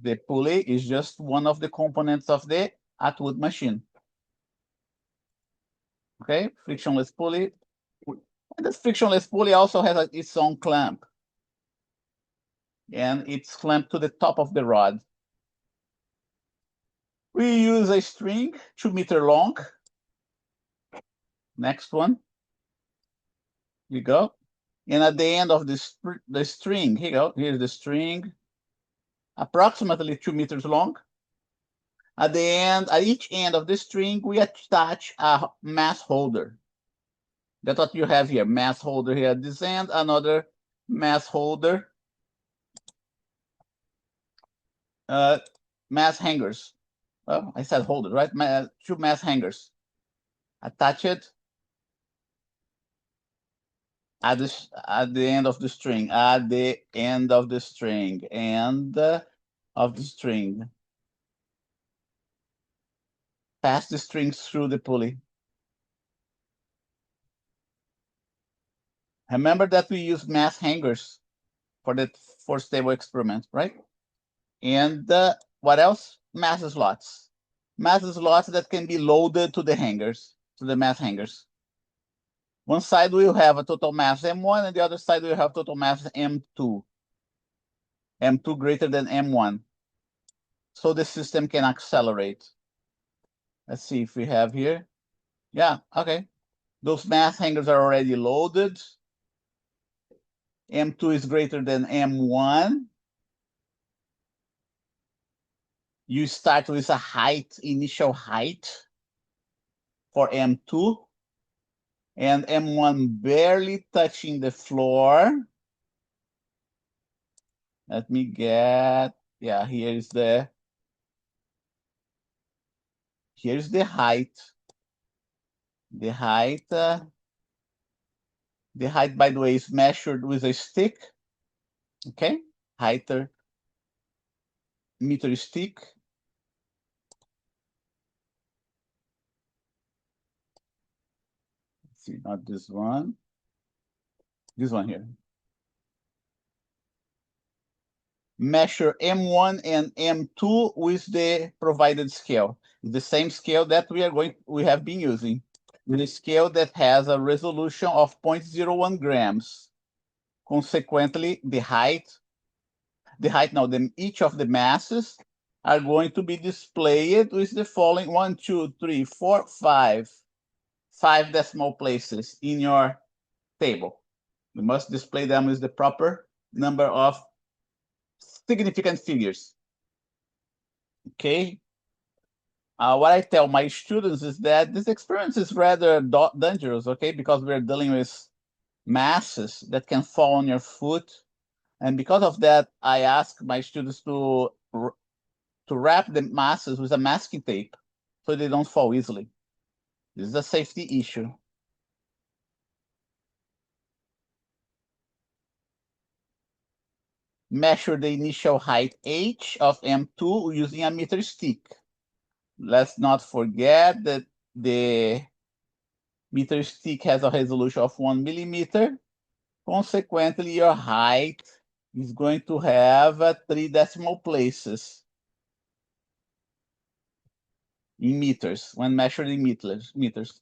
Speaker 1: The pulley is just one of the components of the Atwood machine. Okay, frictionless pulley. And this frictionless pulley also has its own clamp. And it's clamped to the top of the rod. We use a string, 2 meter long. Next one. Here you go. And at the end of the string, here you go. Here's the string, approximately 2 meters long. At each end of the string, we attach a mass holder. That's what you have here. Mass holder here at this end, another mass holder. Mass hangers. Oh, I said holder, right? 2 mass hangers. Attach it at the end of the string. At the end of the string. End of the string. Pass the strings through the pulley. Remember that we use mass hangers for the force table experiment, right? And what else? Mass slots. Mass slots that can be loaded to the hangers, to the mass hangers. One side will have a total mass M1, and the other side will have total mass M2. M2 greater than M1. So the system can accelerate. Let's see if we have here. Yeah, okay. Those mass hangers are already loaded. M2 is greater than M1. You start with a height, initial height for M2, and M1 barely touching the floor. Let me get, yeah, here's the height. The height, by the way, is measured with a stick. Okay, height meter stick. Let's see, not this one. This one here. Measure M1 and M2 with the provided scale. The same scale that we have been using. The scale that has a resolution of 0.01 grams. Consequently, each of the masses are going to be displayed with the following 1, 2, 3, 4, 5 decimal places in your table. You must display them with the proper number of significant figures. Okay. What I tell my students is that this experience is rather dangerous, okay, because we're dealing with masses that can fall on your foot. And because of that, I ask my students to wrap the masses with a masking tape so they don't fall easily. This is a safety issue. Measure the initial height h of M2 using a meter stick. Let's not forget that the meter stick has a resolution of 1 millimeter. Consequently, your height is going to have 3 decimal places in meters when measured in meters.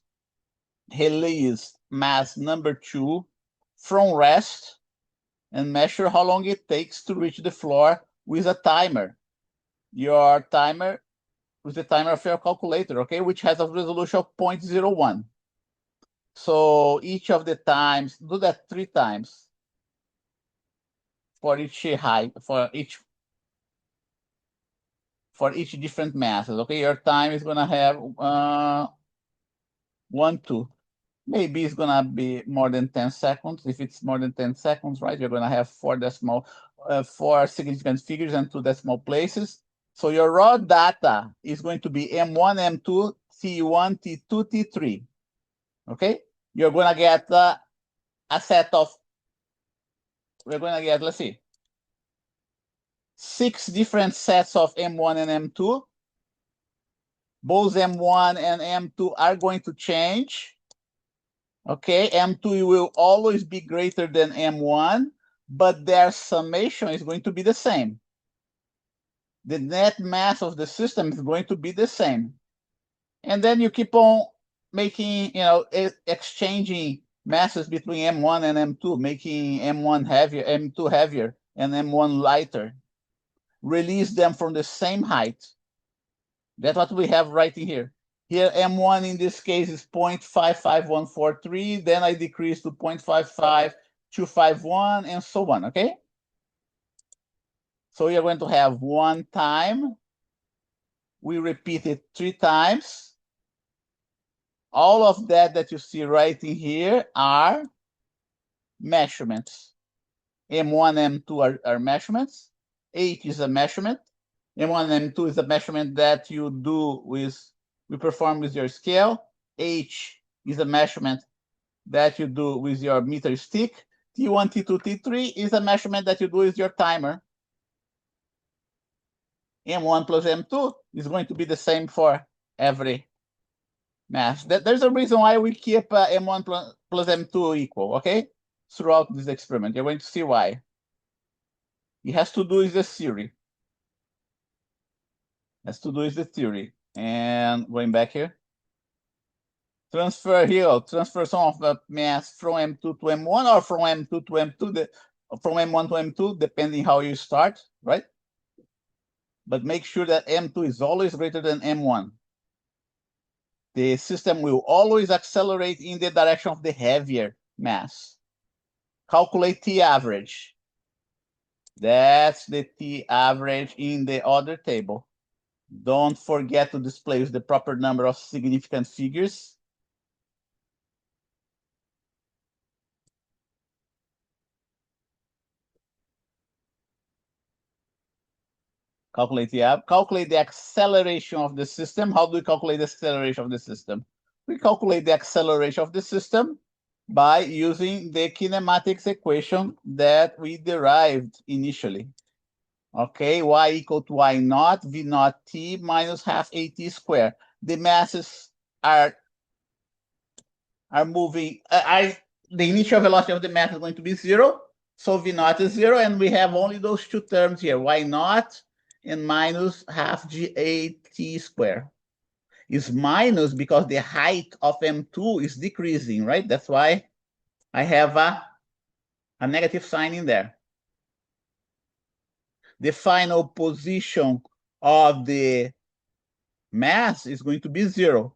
Speaker 1: Release mass number 2 from rest and measure how long it takes to reach the floor with a timer. Your timer with the timer of your calculator, okay, which has a resolution of 0.01. So each of the times, do that 3 times for each height, for each different masses. Okay, your time is gonna have 1, 2. Maybe it's gonna be more than 10 seconds. If it's more than 10 seconds, right, you're gonna have 4 significant figures and 2 decimal places. So your raw data is going to be M1, M2, T1, T2, T3. Okay, you're gonna get a set of, we're gonna get, let's see, 6 different sets of M1 and M2. Both M1 and M2 are going to change. Okay, M2 will always be greater than M1, but their summation is going to be the same. The net mass of the system is going to be the same. And then you keep on making, exchanging masses between M1 and M2, making M1 heavier, M2 heavier, and M1 lighter. Release them from the same height. That's what we have right in here. Here, M1 in this case is 0.55143. Then I decrease to 0.55251 and so on, okay? So we are going to have one time. We repeat it 3 times. All of that you see right in here are measurements. M1, M2 are measurements. H is a measurement. M1 and M2 is a measurement that you perform with your scale. H is a measurement that you do with your meter stick. T1, T2, T3 is a measurement that you do with your timer. M1 plus M2 is going to be the same for every mass. There's a reason why we keep M1 plus M2 equal, okay? Throughout this experiment. You're going to see why. It has to do with the theory. And going back here. Transfer some of the mass from M2 to M1 or from M2 to M2, from M1 to M2, depending how you start, right? But make sure that M2 is always greater than M1. The system will always accelerate in the direction of the heavier mass. Calculate T average. That's the T average in the other table. Don't forget to display the proper number of significant figures. Calculate the acceleration of the system. How do we calculate the acceleration of the system? We calculate the acceleration of the system by using the kinematics equation that we derived initially. Okay, y equal to y naught, v naught t minus half at squared. The masses are moving, the initial velocity of the mass is going to be 0, so v naught is 0, and we have only those two terms here, y naught and minus half g8t squared. Is minus because the height of M2 is decreasing, right? That's why I have a negative sign in there. The final position of the mass is going to be 0.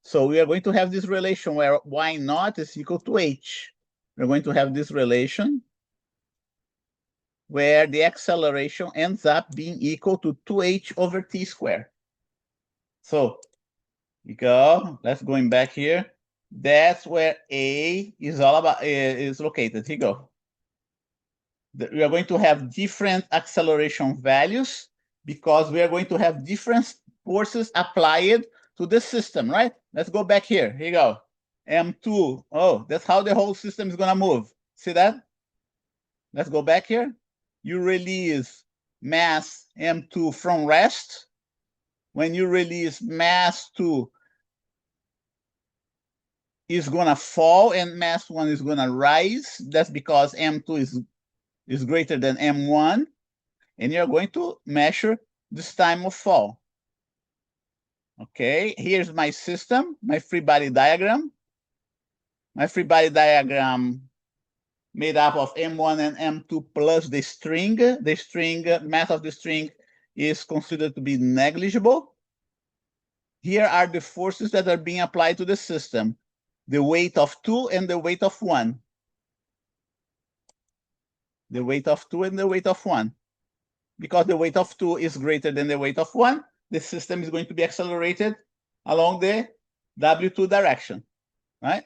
Speaker 1: So we are going to have this relation where y naught is equal to h. We're going to have this relation where the acceleration ends up being equal to 2h over t squared. So we go, let's going back here. That's where A is all about, is located. Here you go. We are going to have different acceleration values because we are going to have different forces applied to the system, right? Let's go back here. Here you go. M2. Oh, that's how the whole system is going to move. See that? Let's go back here. You release mass M2 from rest. When you release mass 2, is going to fall and mass 1 is going to rise. That's because M2 is greater than M1. And you're going to measure this time of fall. Okay, here's my system, my free body diagram. My free body diagram made up of M1 and M2 plus the string. The string, mass of the string is considered to be negligible. Here are the forces that are being applied to the system. The weight of 2 and the weight of 1. The weight of 2 and the weight of 1. Because the weight of 2 is greater than the weight of 1, the system is going to be accelerated along the W2 direction, right?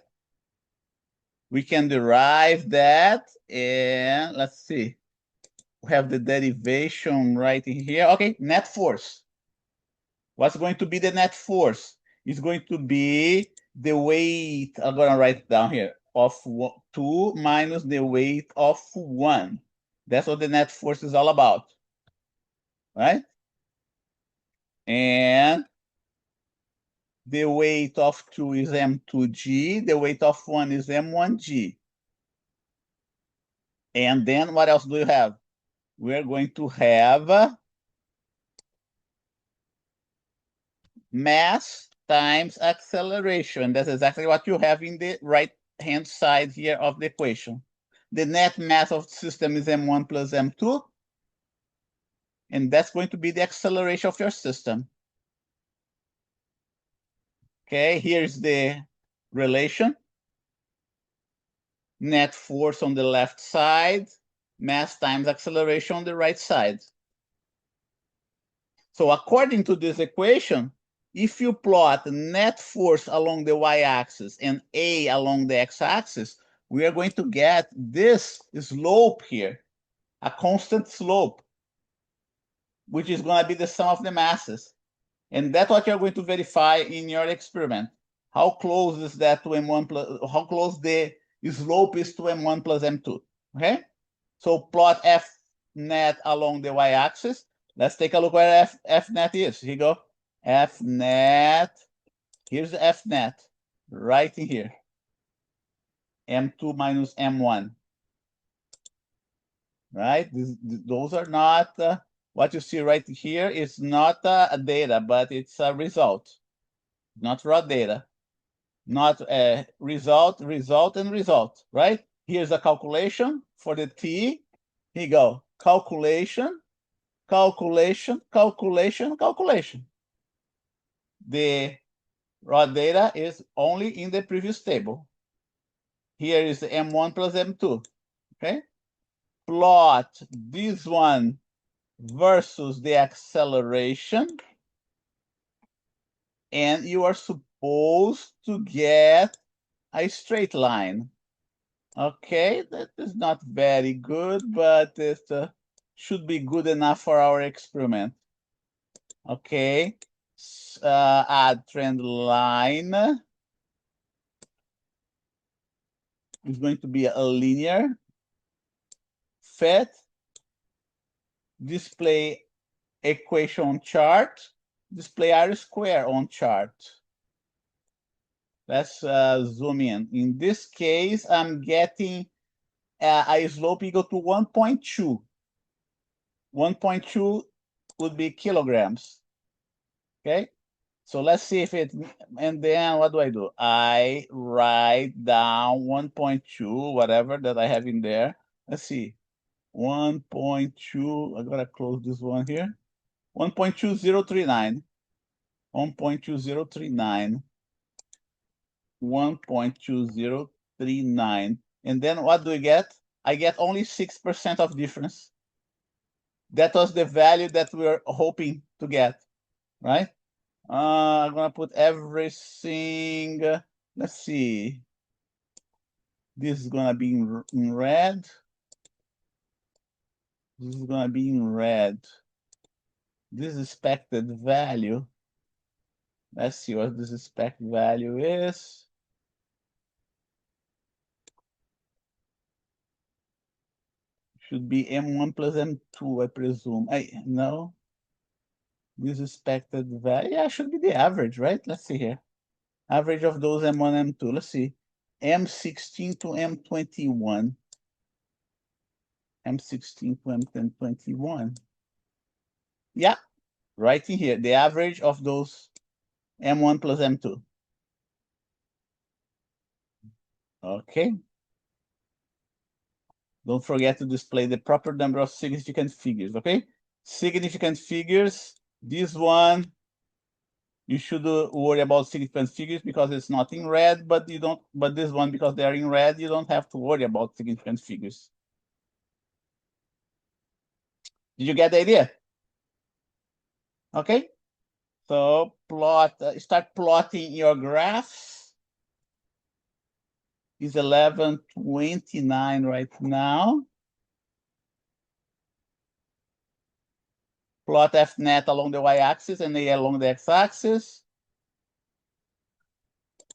Speaker 1: We can derive that, and let's see. We have the derivation right in here. Okay, net force. What's going to be the net force? It's going to be the weight, I'm going to write it down here, of 2 minus the weight of 1. That's what the net force is all about, right? And the weight of 2 is M2G, the weight of 1 is M1G. And then what else do you have? We're going to have mass times acceleration. That's exactly what you have in the right-hand side here of the equation. The net mass of the system is m1 plus m2, and that's going to be the acceleration of your system. Okay, here's the relation. Net force on the left side, mass times acceleration on the right side. So according to this equation, if you plot net force along the y-axis and A along the x-axis, we are going to get this slope here, a constant slope, which is going to be the sum of the masses. And that's what you're going to verify in your experiment. How close is that to m1 plus, how close the slope is to m1 plus m2, okay? So plot f net along the y-axis. Let's take a look where f net is. Here you go. F net. Here's the f net, right in here. M2 minus M1. Right? Those are not, what you see right here is not a data, but it's a result. Not raw data. Not a result, and result, right? Here's a calculation for the T. Here you go. Calculation, calculation, calculation, calculation. The raw data is only in the previous table. Here is the M1 plus M2, okay? Plot this one versus the acceleration, and you are supposed to get a straight line. Okay, that is not very good, but it should be good enough for our experiment. Okay, add trend line is going to be a linear fit. Display equation on chart. Display R square on chart. Let's zoom in. In this case, I'm getting a slope equal to 1.2. 1.2 would be kilograms. Okay, so let's see if it, and then what do? I write down 1.2, whatever that I have in there. Let's see, 1.2, I gotta close this one here. 1.2039. 1.2039. 1.2039. And then what do we get? I get only 6% of difference. That was the value that we were hoping to get, right? I'm gonna put everything, let's see. This is gonna be in red. This is gonna be in red. This expected value. Let's see what this expected value is. Should be M1 plus M2, I presume. No. This expected value, yeah, should be the average, right? Let's see here. Average of those M1, M2. Let's see. M16 to M21. M16 to M21. Yeah, right in here. The average of those M1 plus M2. Okay. Don't forget to display the proper number of significant figures, okay? Significant figures, this one, you should worry about significant figures because it's not in red, but you don't, but this one, because they're in red, you don't have to worry about significant figures. Did you get the idea? Okay, so start plotting your graphs. It's 11:29 right now. Plot F net along the y-axis and A along the x-axis.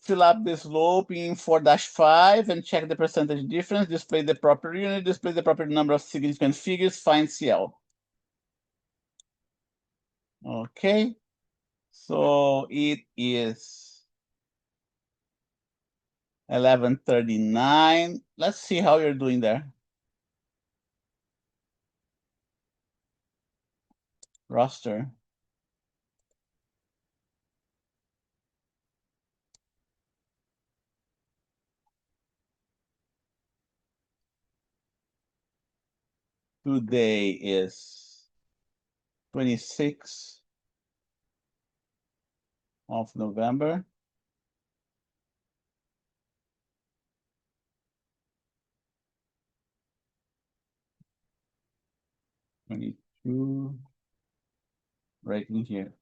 Speaker 1: Fill up the slope in 4-5 and check the percentage difference. Display the proper unit, display the proper number of significant figures, find CL. Okay, so it is 11:39. Let's see how you're doing there. Roster. Today is 26th of November. '22, right in here.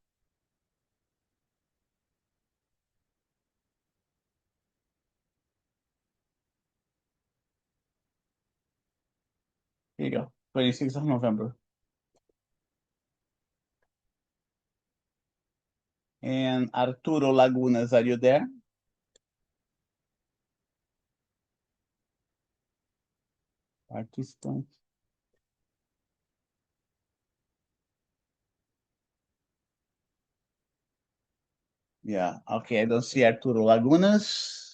Speaker 1: Here you go, 26th of November. And Arturo Lagunas, are you there? Participant. Yeah, okay, I don't see Arturo Lagunas.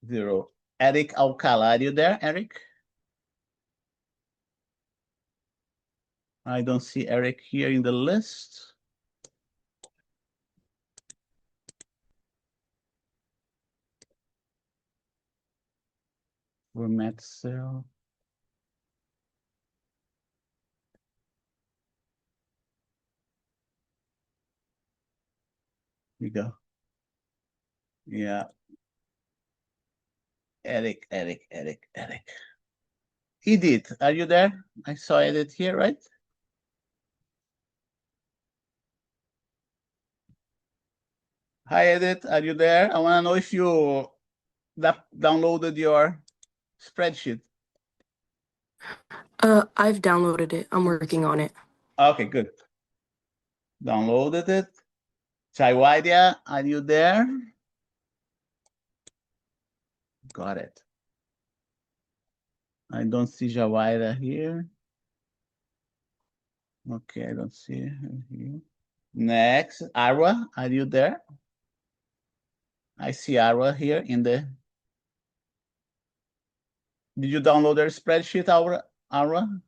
Speaker 1: Zero. Eric Alcala, are you there, Eric? I don't see Eric here in the list. Format cell. Here we go. Yeah. Eric. Edith, are you there? I saw Edith here, right? Hi, Edith, are you there? I want to know if you downloaded your spreadsheet.
Speaker 4: I've downloaded it. I'm working on it.
Speaker 1: Okay, good. Downloaded it. Chaiwadia, are you there? Got it. I don't see Jawaira here. Okay, I don't see her here. Next, Arwa, are you there? I see Arwa here in the... Did you download their spreadsheet, Arwa?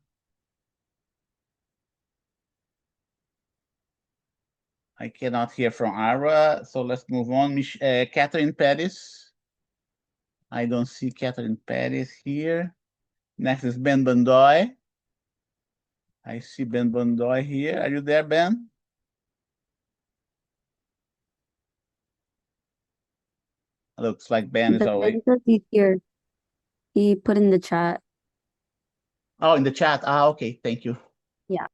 Speaker 1: I cannot hear from Arwa, so let's move on. Catherine Pettis. I don't see Catherine Pettis here. Next is Ben Bandoy. I see Ben Bandoy here. Are you there, Ben? Looks like Ben is away.
Speaker 5: He's here. He put in the chat.
Speaker 1: Oh, in the chat. Ah, okay. Thank you.
Speaker 5: Yeah.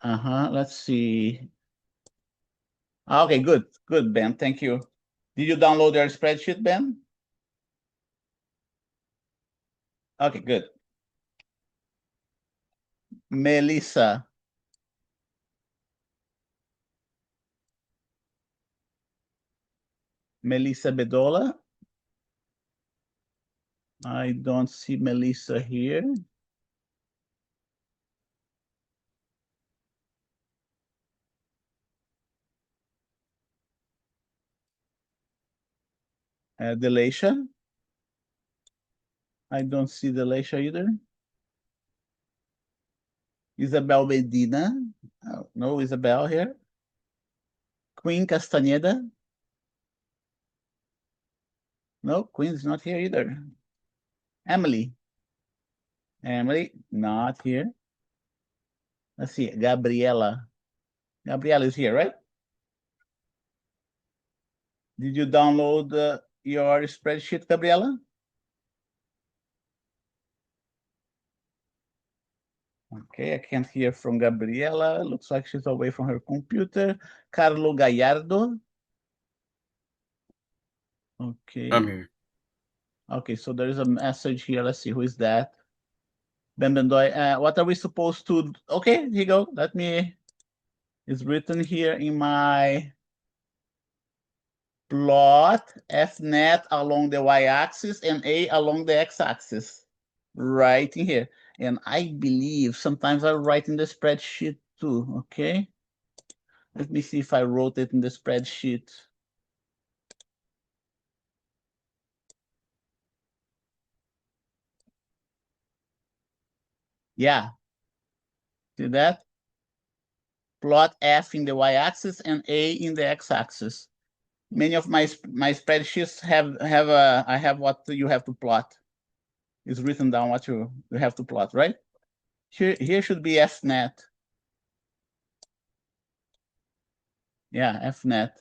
Speaker 1: Let's see. Okay, good. Good, Ben. Thank you. Did you download their spreadsheet, Ben? Okay, good. Melissa. Melissa Bedola. I don't see Melissa here. Delasha. I don't see Delasha either. Isabel Medina. Oh, no Isabel here. Queen Castaneda. No, Queen's not here either. Emily. Emily, not here. Let's see, Gabriela. Gabriela is here, right? Did you download your spreadsheet, Gabriela? Okay, I can't hear from Gabriela. Looks like she's away from her computer. Carlo Gallardo. Okay.
Speaker 6: I'm here.
Speaker 1: Okay, so there is a message here. Let's see, who is that? Ben Bendoy. What are we supposed to... Okay, here you go. Let me... It's written here in my plot FNet along the y-axis and A along the x-axis. Right in here. And I believe sometimes I write in the spreadsheet too, okay? Let me see if I wrote it in the spreadsheet. Yeah. See that? Plot F in the y-axis and A in the x-axis. Many of my spreadsheets have I have what you have to plot. It's written down what you have to plot, right? Here should be FNet. Yeah, FNet.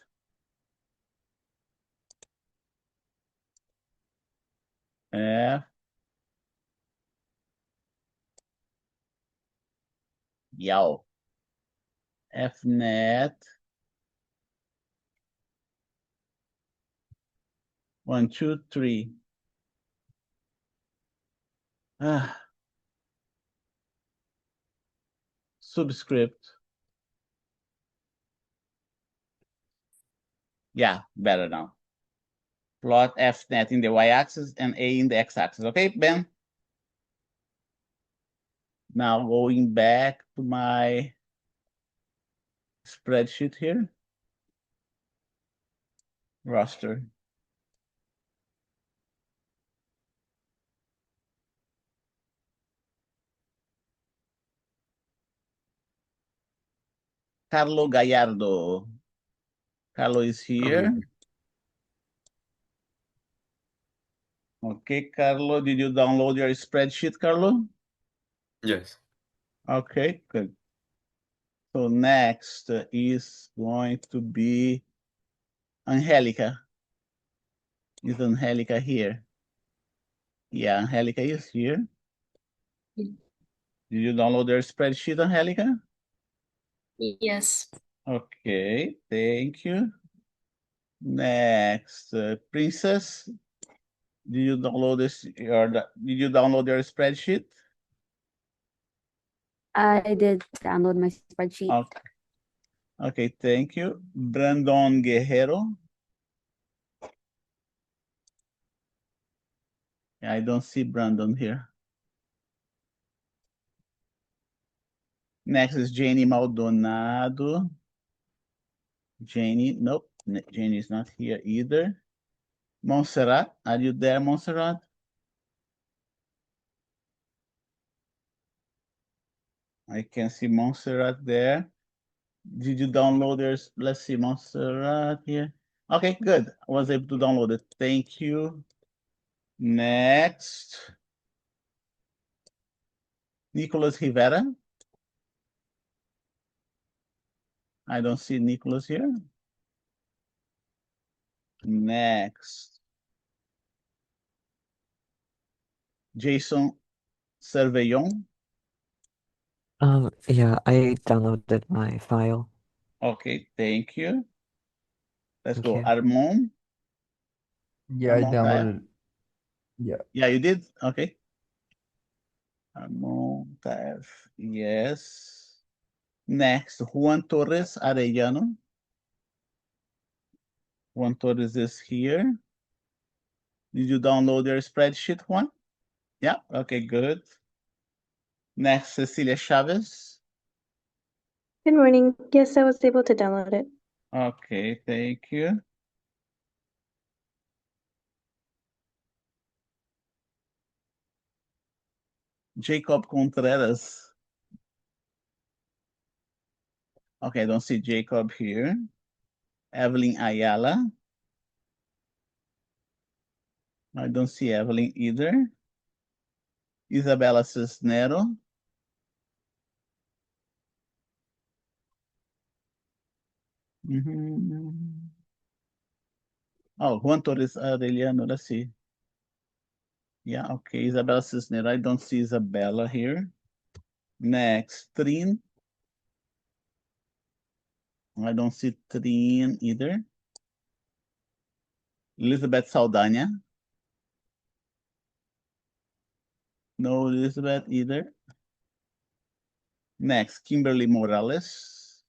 Speaker 1: F. Yow. FNet. 1, 2, 3. Subscript. Yeah, better now. Plot FNet in the y-axis and A in the x-axis. Okay, Ben? Now going back to my spreadsheet here. Roster. Carlo Gallardo. Carlo is here. Okay, Carlo, did you download your spreadsheet, Carlo?
Speaker 6: Yes.
Speaker 1: Okay, good. So next is going to be Angelica. Is Angelica here? Yeah, Angelica is here. Did you download your spreadsheet, Angelica?
Speaker 7: Yes.
Speaker 1: Okay, thank you. Next, Princess. Did you download your spreadsheet?
Speaker 5: I did download my spreadsheet.
Speaker 1: Okay. Okay, thank you. Brandon Guerrero. I don't see Brandon here. Next is Janie Maldonado. Janie, nope, Janie is not here either. Montserrat, are you there, Montserrat? I can see Montserrat there. Did you download yours? Let's see, Montserrat here. Okay, good. I was able to download it. Thank you. Next. Nicolas Rivera. I don't see Nicolas here. Next. Jason Cervellon.
Speaker 8: Yeah, I downloaded my file.
Speaker 1: Okay, thank you. Let's
Speaker 8: Thank
Speaker 1: go.
Speaker 8: you.
Speaker 1: Armand.
Speaker 9: Yeah, I downloaded. Yeah.
Speaker 1: Yeah, you did? Okay. Armand Taef. Yes. Next, Juan Torres Arellano. Juan Torres is here. Did you download your spreadsheet, Juan? Yeah, okay, good. Next, Cecilia Chavez.
Speaker 7: Good morning. Yes, I was able to download it.
Speaker 1: Okay, thank you. Jacob Contreras. Okay, I don't see Jacob here. Evelyn Ayala. I don't see Evelyn either. Isabella Cisnero. Oh, Juan Torres Arellano, let's see. Yeah, okay, Isabella Cisnero. I don't see Isabella here. Next, Trin. I don't see Trin either. Elizabeth Saldanha. No Elizabeth either. Next, Kimberly Morales.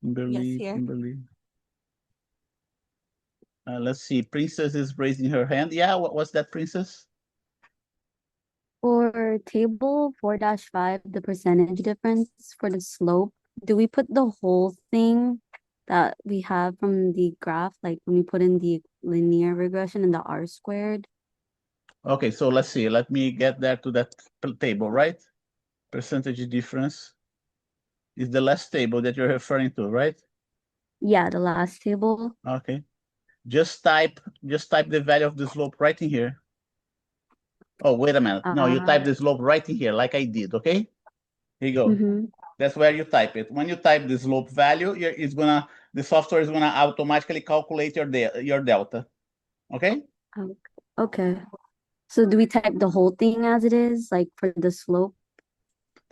Speaker 3: Yes, here.
Speaker 1: Kimberly. Let's see, Princess is raising her hand. Yeah, what was that, Princess?
Speaker 5: For table 4-5, the percentage difference for the slope, do we put the whole thing that we have from the graph, like when we put in the linear regression and the R squared?
Speaker 1: Okay, so let's see. Let me get there to that table, right? Percentage difference is the last table that you're referring to, right?
Speaker 5: Yeah, the last table.
Speaker 1: Okay. Just type the value of the slope right in here. Oh, wait a minute. No, you type the slope right in here, like I did, okay? Here you go.
Speaker 5: Mm-hmm.
Speaker 1: That's where you type it. When you type the slope value, the software is gonna automatically calculate your delta. Okay?
Speaker 5: Okay. So do we type the whole thing as it is, like for the slope?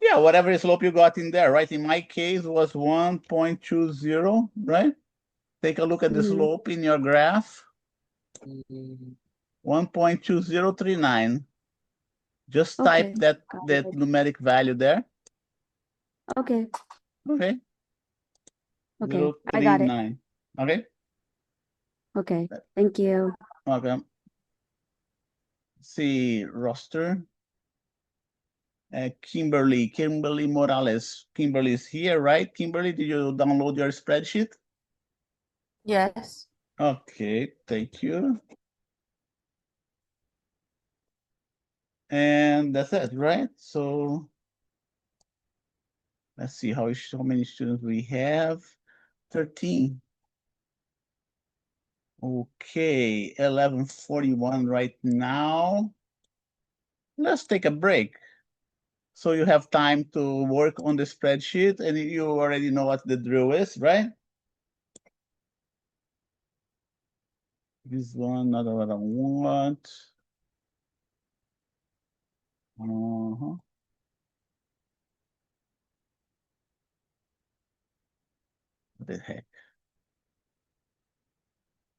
Speaker 1: Yeah, whatever slope you got in there, right? In my case was 1.20, right? Take a look at the slope in your graph. 1.2039. Just type that numeric value there.
Speaker 5: Okay.
Speaker 1: Okay.
Speaker 5: Okay, I got it.
Speaker 1: 039. Okay.
Speaker 5: Okay, thank you.
Speaker 1: Okay. See roster. Kimberly Morales. Kimberly is here, right? Kimberly, did you download your spreadsheet?
Speaker 2: Yes.
Speaker 1: Okay, thank you. And that's it, right? So let's see how many students we have. 13. Okay, 11:41 right now. Let's take a break. So you have time to work on the spreadsheet and you already know what the drill is, right? This one, not what I want. What the heck?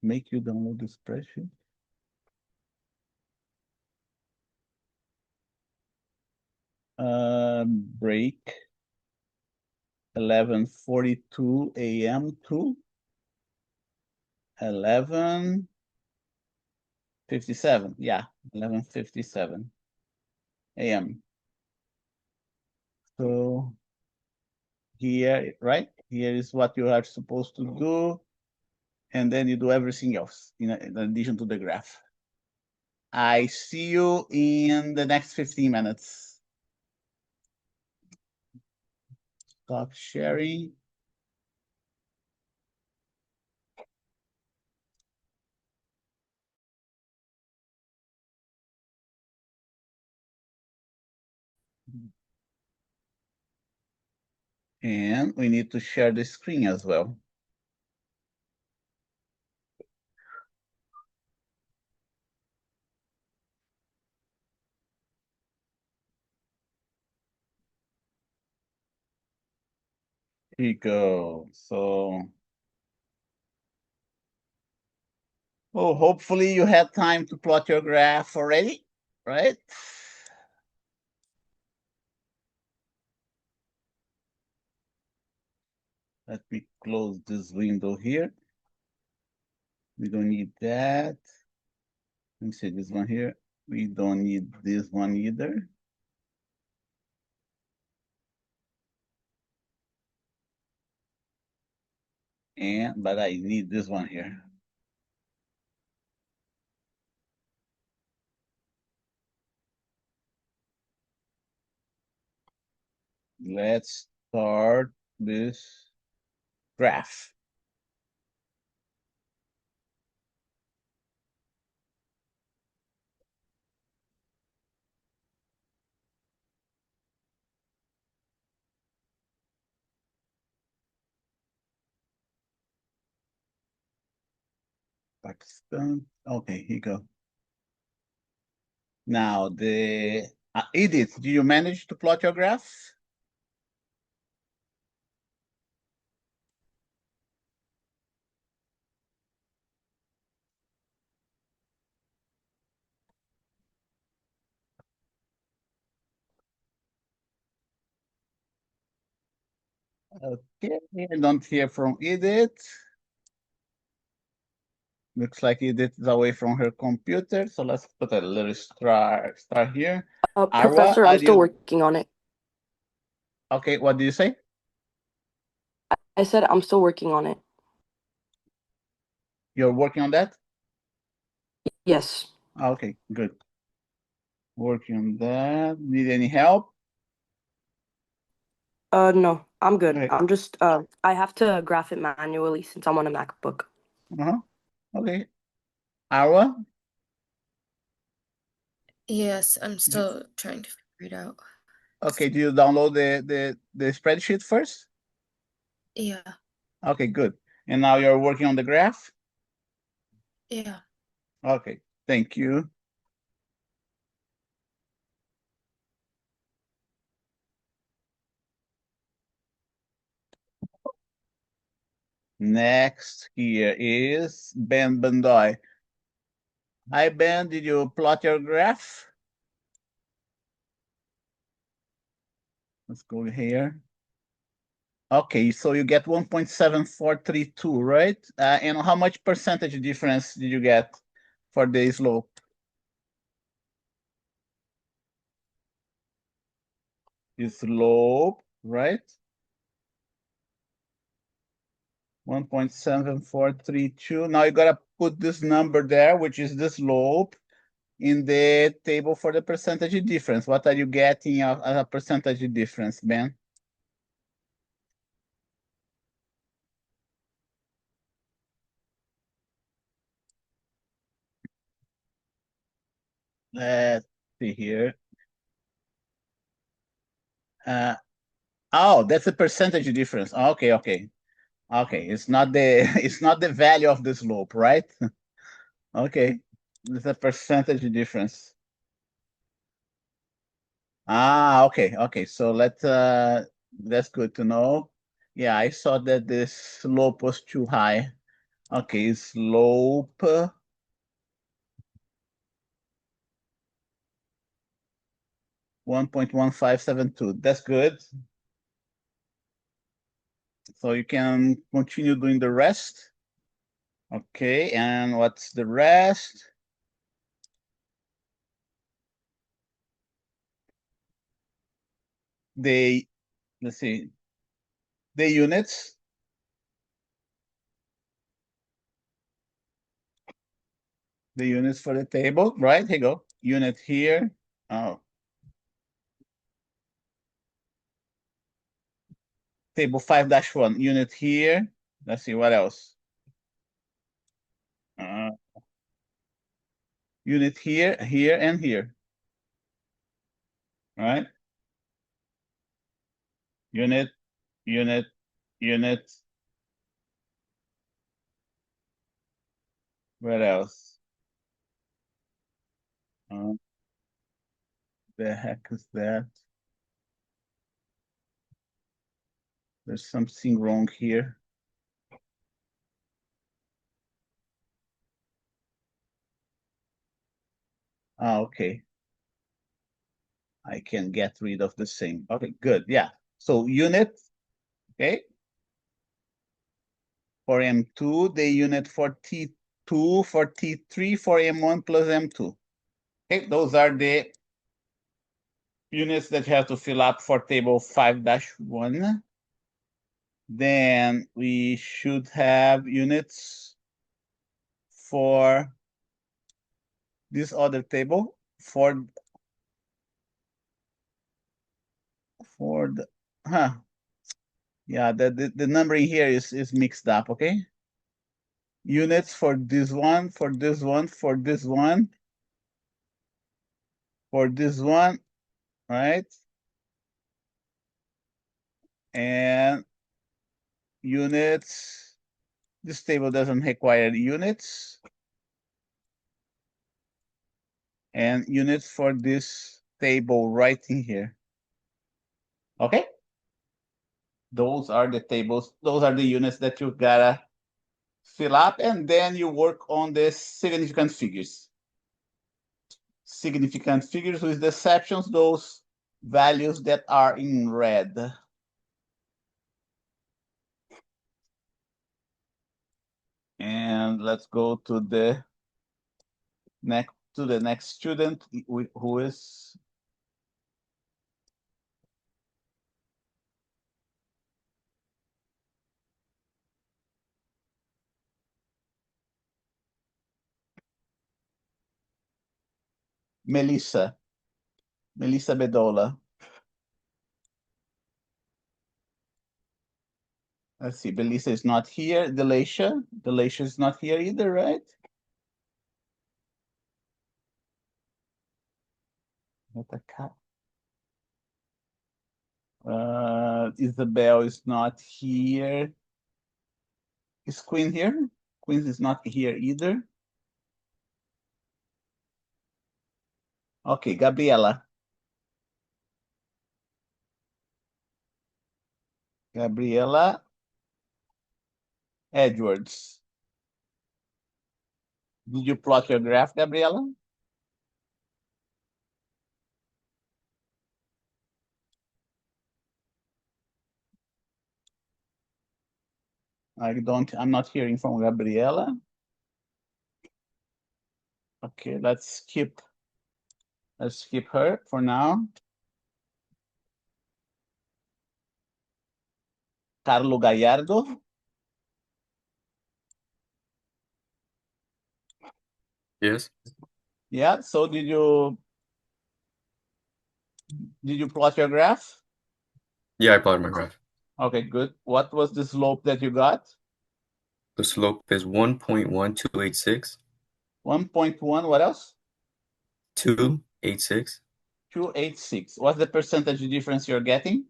Speaker 1: Make you download the spreadsheet? Break 11:42 a.m. to 11:57. Yeah, 11:57 a.m. So here, right? Here is what you are supposed to do. And then you do everything else in addition to the graph. I see you in the next 15 minutes. Stop sharing. And we need to share the screen as well. Here you go. So, hopefully you had time to plot your graph already, right? Let me close this window here. We don't need that. Let me see this one here. We don't need this one either. But I need this one here. Let's start this graph. Pakistan. Okay, here you go. Now Edith, do you manage to plot your graph? Okay, I don't hear from Edith. Looks like Edith is away from her computer, so let's put a little star here.
Speaker 4: Professor, I'm still working on it.
Speaker 1: Okay, what do you say?
Speaker 4: I said I'm still working on it.
Speaker 1: You're working on that?
Speaker 4: Yes.
Speaker 1: Okay, good. Working on that. Need any help?
Speaker 4: No. I'm good.
Speaker 1: Okay.
Speaker 4: I'm just I have to graph it manually since I'm on a MacBook.
Speaker 1: Okay. Arwa?
Speaker 6: Yes, I'm still trying to figure it out.
Speaker 1: Okay, do you download the spreadsheet first?
Speaker 6: Yeah,
Speaker 1: Okay, good. And now you're working on the graph?
Speaker 6: yeah.
Speaker 1: Okay, thank you. Next here is Ben Bandoy. Hi, Ben, did you plot your graph? Let's go here. Okay, so you get 1.7432, right? And how much percentage difference did you get for the slope? The slope, right? 1.7432. Now you gotta put this number there, which is the slope, in the table for the percentage difference. What are you getting as a percentage difference, Ben? Let's see here. Oh, that's the percentage difference. Okay, okay. Okay, it's not the it's not the value of the slope, right? Okay, it's a percentage difference. Okay, okay. So that's good to know. Yeah, I saw that the slope was too high. Okay, slope 1.1572. That's good. So you can continue doing the rest. Okay, and what's the rest? Let's see, the units. The units for the table, right? Here you go. Unit here. Oh. Table 5-1, unit here. Let's see, what else? Unit here, here, and here. Right? Unit, unit, unit. What else? The heck is that? There's something wrong here. Okay. I can get rid of the same. Okay, good. Yeah. So unit, okay. For M2, the unit for T2, for T3, for M1 plus M2. Okay, those are the units that you have to fill up for table 5-1. Then we should have units for this other table for the yeah, the numbering here is mixed up, okay? Units for this one, for this one, for this one, for this one, right? And units, this table doesn't require units. And units for this table right in here. Okay? Those are the tables, those are the units that you gotta fill up, and then you work on the significant figures. Significant figures with the exceptions, those values that are in red. And let's go to the next student, who is Melissa Bedola. Let's see, Belisa is not here. Delacia is not here either, right? What a cat. Isabel is not here. Is Queen here? Queen is not here either. Okay, Gabriela. Gabriela Edwards. Did you plot your graph, Gabriela? I'm not hearing from Gabriela. Okay, let's skip her for now. Carlo Gallardo.
Speaker 10: Yes.
Speaker 1: Yeah, so did you plot your graph?
Speaker 10: Yeah, I plotted my graph.
Speaker 1: Okay, good. What was the slope that you got?
Speaker 10: The slope is 1.1286.
Speaker 1: 1.1, what else?
Speaker 10: 286.
Speaker 1: 286. What's the percentage difference you're getting?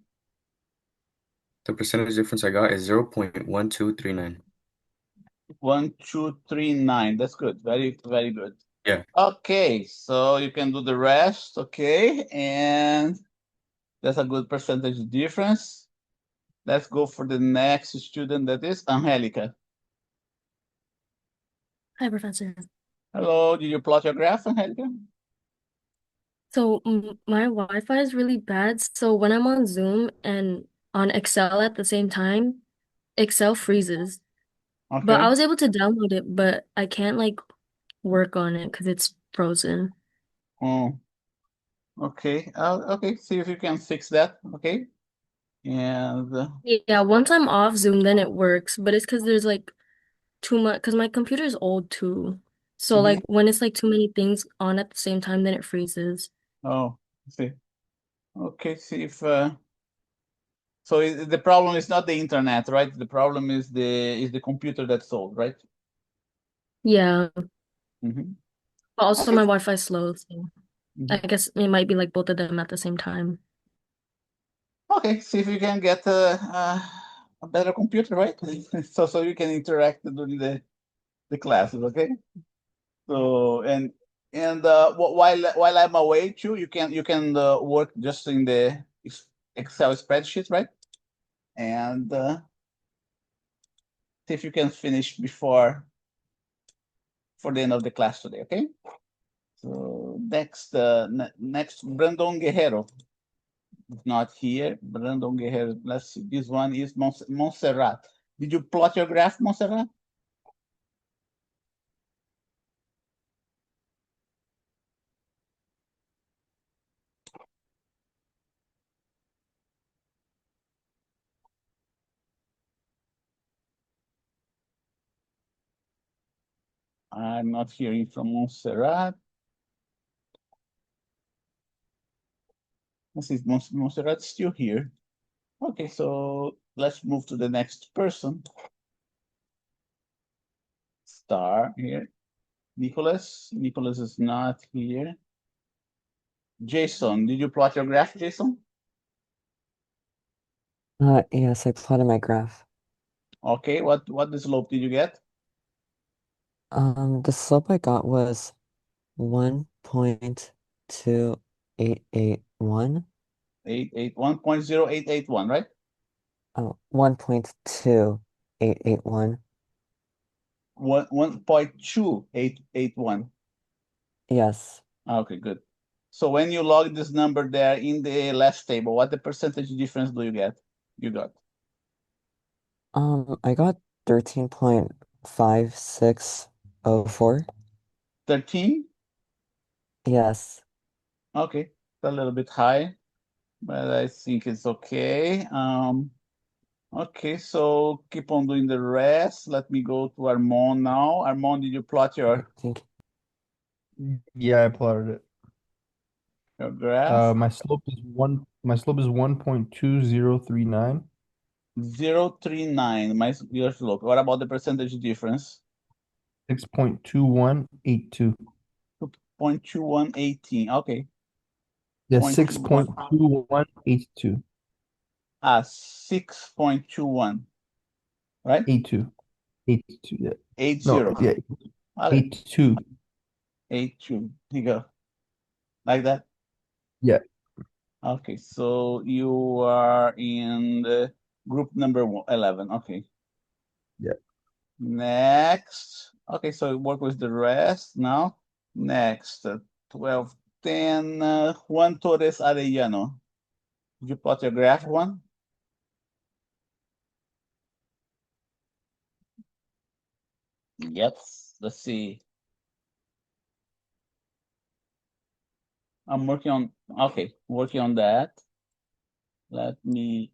Speaker 10: The percentage difference I got is 0.1239.
Speaker 1: 1239. That's good. Very, very good.
Speaker 10: Yeah.
Speaker 1: Okay, so you can do the rest. Okay, and that's a good percentage difference. Let's go for the next student, that is Angelica.
Speaker 11: Hi, Professor.
Speaker 1: Hello, did you plot your graph, Angelica?
Speaker 11: So my Wi-Fi is really bad. So when I'm on Zoom and on Excel at the same time, Excel freezes. But
Speaker 1: Okay.
Speaker 11: I was able to download it, but I can't like work on it because it's frozen.
Speaker 1: Oh, okay. Okay, see if you can fix that. Okay. And
Speaker 11: Yeah, once I'm off Zoom, then it works. But it's because there's like too much, because my computer is old too. So like when it's like too many things on at the same time, then it freezes.
Speaker 1: oh, see. Okay, see if so the problem is not the internet, right? The problem is the computer that's old, right?
Speaker 11: Yeah.
Speaker 1: Mm-hmm.
Speaker 11: But also
Speaker 1: Okay.
Speaker 11: my Wi-Fi is slow, so I guess it might be like both of them at the same time.
Speaker 1: Okay, see if you can get a better computer, right? So you can interact during the classes, okay? So while I'm away too, you can work just in the Excel spreadsheet, right? And see if you can finish before for the end of the class today, okay? So next Brandon Guerrero is not here. Brandon Guerrero. Let's see. This one is Montserrat. Did you plot your graph, Montserrat? I'm not hearing from Montserrat. Let's see, Montserrat's still here. Okay, so let's move to the next person. Star here. Nicholas. Nicholas is not here. Jason, did you plot your graph, Jason?
Speaker 8: Yes, I plotted my graph.
Speaker 1: Okay, what the slope did you get?
Speaker 8: The slope I got was 1.2881.
Speaker 1: 1.0881, right?
Speaker 8: 1.2881.
Speaker 1: 1.2881.
Speaker 8: Yes.
Speaker 1: Okay, good. So when you log this number there in the last table, what the percentage difference do you get? You got
Speaker 8: I got 13.5604.
Speaker 1: 13?
Speaker 8: Yes.
Speaker 1: Okay, it's a little bit high, but I think it's okay. Okay, so keep on doing the rest. Let me go to Armand now. Armand, did you plot your
Speaker 9: Yeah, I plotted it.
Speaker 1: graph?
Speaker 9: My slope is 1.2039.
Speaker 1: 0.039, your slope. What about the percentage difference?
Speaker 9: 6.2182.
Speaker 1: 0.2118. Okay.
Speaker 9: Yeah,
Speaker 1: 0.21.
Speaker 9: 6.2182.
Speaker 1: 6.21. Right?
Speaker 9: 82. 82, yeah.
Speaker 1: 80.
Speaker 9: No, yeah.
Speaker 1: Okay.
Speaker 9: 82.
Speaker 1: 82. Here you go. Like that?
Speaker 9: Yeah.
Speaker 1: Okay, so you are in the group number 11. Okay.
Speaker 9: Yeah.
Speaker 1: Next. Okay, so work with the rest now. Next, 1210, Juan Torres Arellano. Did you plot your graph, Juan? Yes. Let's see. I'm working on, okay, working on that. Let me,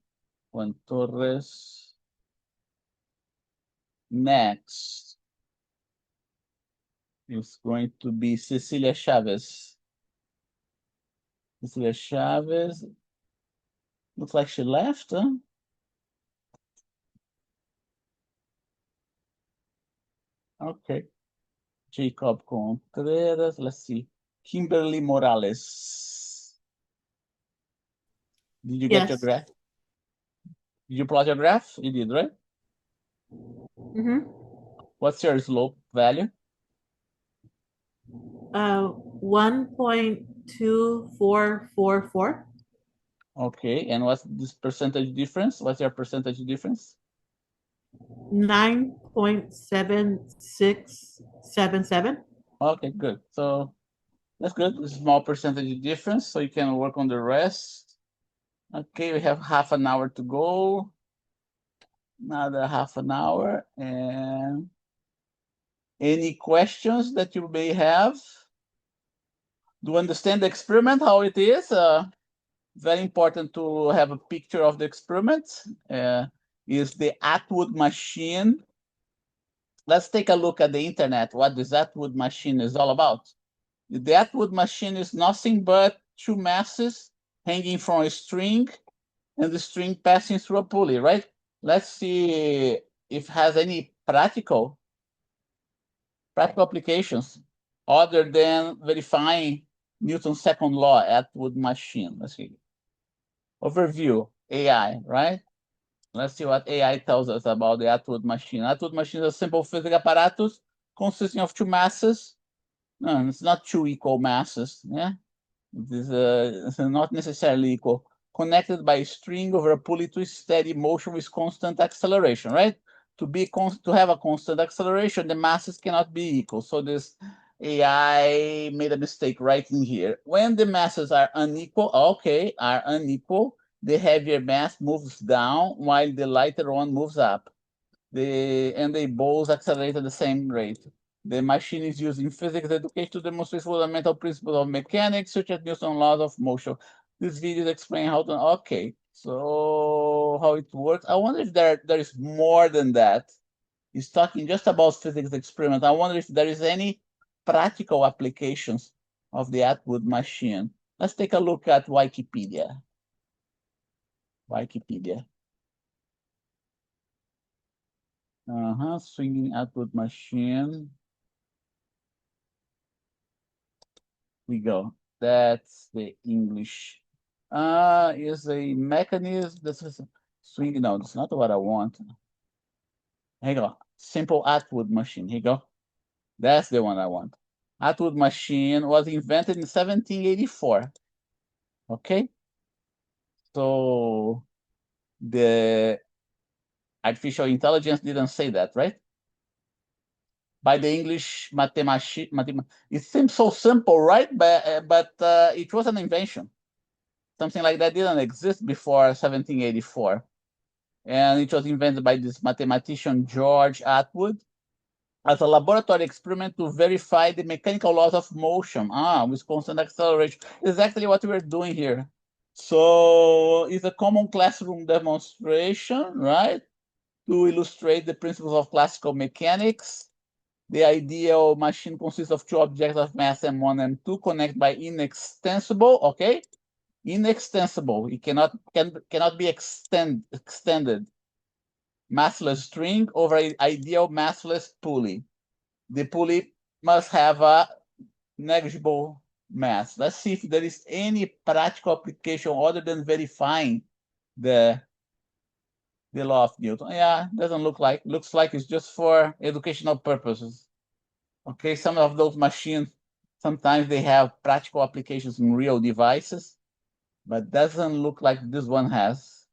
Speaker 1: Juan Torres. Next is going to be Cecilia Chavez. Cecilia Chavez. Looks like she left, huh? Okay. Jacob Contreras. Let's see. Kimberly Morales. Did you get your
Speaker 2: Yes.
Speaker 1: graph? Did you plot your graph? You did, right?
Speaker 2: Mm-hmm.
Speaker 1: What's your slope value?
Speaker 2: 1.2444.
Speaker 1: Okay, and what's this percentage difference? What's your percentage difference?
Speaker 2: 9.7677.
Speaker 1: Okay, good. So that's good. A small percentage difference, so you can work on the rest. Okay, we have half an hour to go. Another half an hour. And any questions that you may have? Do you understand the experiment, how it is? Very important to have a picture of the experiment. Is the Atwood machine. Let's take a look at the internet, what this Atwood machine is all about. The Atwood machine is nothing but two masses hanging from a string and the string passing through a pulley, right? Let's see if it has any practical applications other than verifying Newton's second law, Atwood machine. Let's see. Overview, AI, right? Let's see what AI tells us about the Atwood machine. Atwood machine is a simple physical apparatus consisting of two masses. No, it's not two equal masses. Yeah, it is it's not necessarily equal. Connected by a string over a pulley to steady motion with constant acceleration, right? To have a constant acceleration, the masses cannot be equal. So this AI made a mistake writing here. When the masses are unequal, the heavier mass moves down while the lighter one moves up. And they both accelerate at the same rate. The machine is used in physics education to demonstrate fundamental principles of mechanics, such as Newton's laws of motion. This video explains how to, okay, so how it works. I wonder if there is more than that. It's talking just about physics experiment. I wonder if there is any practical applications of the Atwood machine. Let's take a look at Wikipedia. Wikipedia. Swinging Atwood machine. We go. That's the English. Is a mechanism. This is swing. No, that's not what I want. Here you go. Simple Atwood machine. Here you go. That's the one I want. Atwood machine was invented in 1784. Okay. So the artificial intelligence didn't say that, right? By the English mathematician. It seems so simple, right? But it was an invention. Something like that didn't exist before 1784. And it was invented by this mathematician, George Atwood, as a laboratory experiment to verify the mechanical laws of motion, with constant acceleration. Exactly what we're doing here. So it's a common classroom demonstration, right? To illustrate the principles of classical mechanics. The ideal machine consists of two objects of mass m1 and m2 connected by inextensible, okay? Inextensible. It cannot be extended. massless string over an ideal massless pulley. The pulley must have a negligible mass. Let's see if there is any practical application other than verifying the law of Newton. Yeah, doesn't look like. Looks like it's just for educational purposes. Okay, some of those machines, sometimes they have practical applications in real devices, but doesn't look like this one has.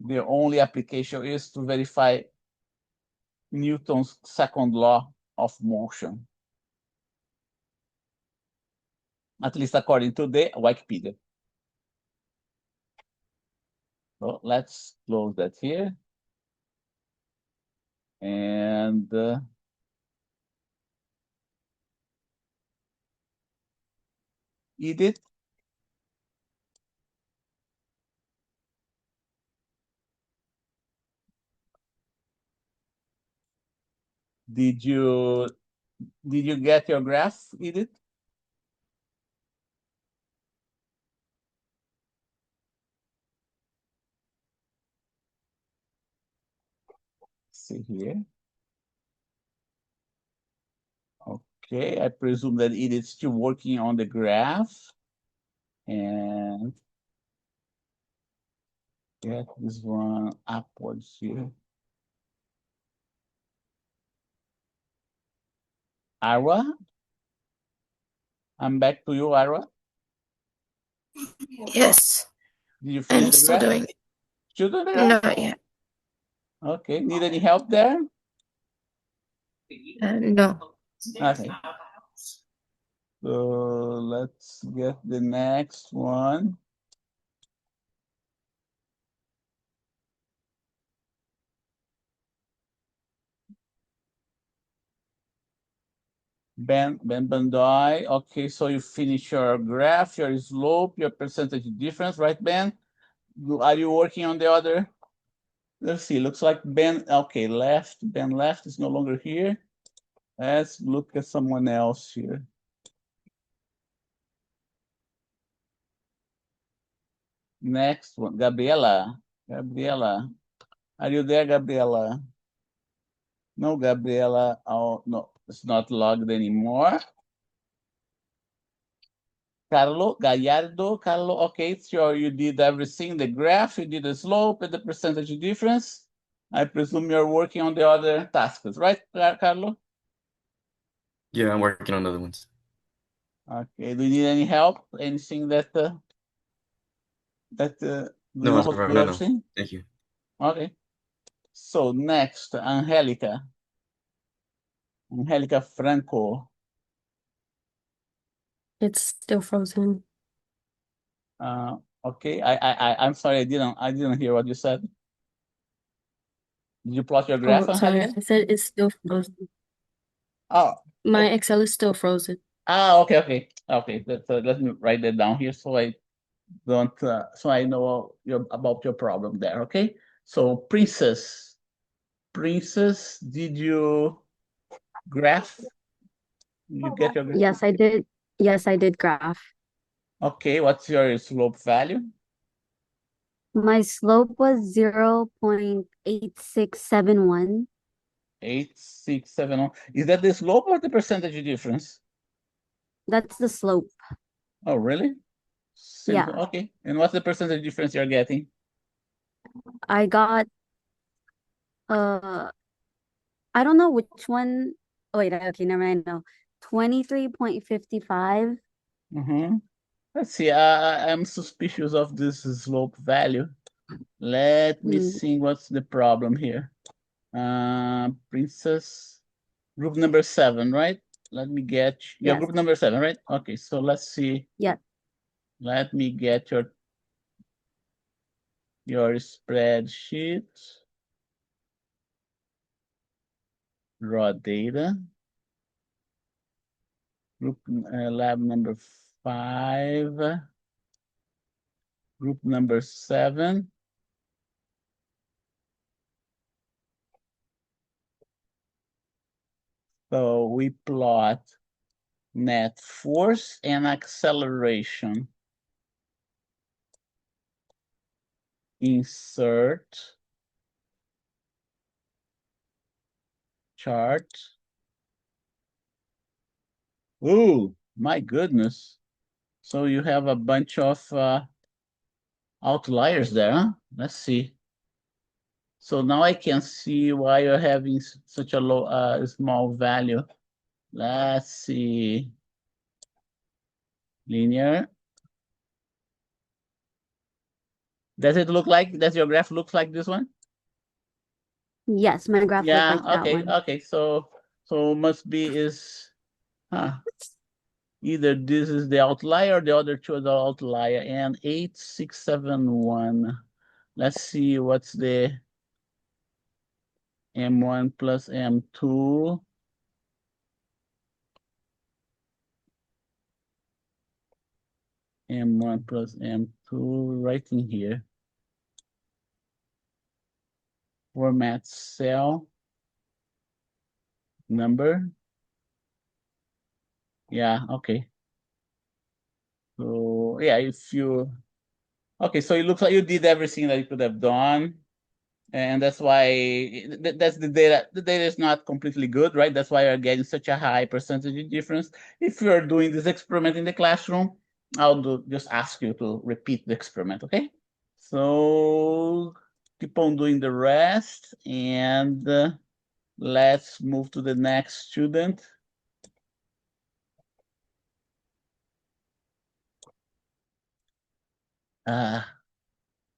Speaker 1: The only application is to verify Newton's second law of motion. At least according to the Wikipedia. So let's close that here. And Edith, did you get your graph, Edith? See here. Okay, I presume that Edith's still working on the graph. And get this one upwards here. Arwa, I'm back to you, Arwa.
Speaker 6: Yes.
Speaker 1: Did you finish
Speaker 6: I'm
Speaker 1: the
Speaker 6: still
Speaker 1: graph?
Speaker 6: doing it.
Speaker 1: Still doing the graph?
Speaker 6: Not yet.
Speaker 1: Okay, need any help there?
Speaker 6: No.
Speaker 1: Okay. So let's get the next one. Ben Bandoy. Okay, so you finish your graph, your slope, your percentage difference, right, Ben? Are you working on the other? Let's see, looks like Ben, okay, Ben left is no longer here. Let's look at someone else here. Next one, Gabriela. Gabriela, are you there, Gabriela? No, Gabriela. Oh, no, it's not logged anymore. Carlo Gallardo. Carlo, okay, so you did everything, the graph, you did the slope and the percentage difference. I presume you're working on the other tasks, right, Carlo?
Speaker 10: Yeah, I'm working on other ones.
Speaker 1: Okay, do you need any help? Anything that do you
Speaker 10: No,
Speaker 1: know
Speaker 10: as of
Speaker 1: what
Speaker 10: right
Speaker 1: do
Speaker 10: now, no.
Speaker 1: everything?
Speaker 10: Thank you.
Speaker 1: Okay. So next, Angelica. Angelica Franco.
Speaker 11: It's still frozen.
Speaker 1: Okay, I'm sorry, I didn't hear what you said. Did you plot your graph,
Speaker 11: Oh, sorry,
Speaker 1: Angelica?
Speaker 11: I said it's still frozen.
Speaker 1: Oh,
Speaker 11: My
Speaker 1: okay.
Speaker 11: Excel is still frozen.
Speaker 1: Okay. Let me write that down here so I don't so I know about your problem there. Okay. So Princess, did you graph? You get your graph?
Speaker 5: Yes, I did. Yes, I did graph.
Speaker 1: Okay. What's your slope value?
Speaker 5: My slope was 0.8671.
Speaker 1: 8671. Is that the slope or the percentage difference?
Speaker 5: That's the slope.
Speaker 1: Oh, really?
Speaker 5: Yeah.
Speaker 1: Okay. And what's the percentage difference you're getting?
Speaker 5: I got I don't know which one. Oh, wait, okay, never mind. No. 23.55.
Speaker 1: Mm-hmm. Let's see. I'm suspicious of this slope value. Let me see what's the problem here. Princess, group number 7, right? Let me get your
Speaker 5: Yes.
Speaker 1: group number 7, right? Okay, so let's see.
Speaker 5: Yeah.
Speaker 1: Let me get your spreadsheet. Raw data. Group lab number 5. Group number 7. So we plot net force and acceleration. Insert chart. Ooh, my goodness. So you have a bunch of outliers there, huh? Let's see. So now I can see why you're having such a low, small value. Let's see. Linear. Does it look like, does your graph look like this one?
Speaker 5: Yes, my graph looked
Speaker 1: Yeah,
Speaker 5: like that
Speaker 1: okay,
Speaker 5: one.
Speaker 1: okay. So must be is, either this is the outlier or the other two are the outlier. And 8671. Let's see what's the M1 plus M2. M1 plus M2 right in here. Format cell number. Yeah, okay. So yeah, if you, okay, so it looks like you did everything that you could have done. And that's why that's the data. The data is not completely good, right? That's why you're getting such a high percentage difference. If you're doing this experiment in the classroom, just ask you to repeat the experiment, okay? So keep on doing the rest, and let's move to the next student.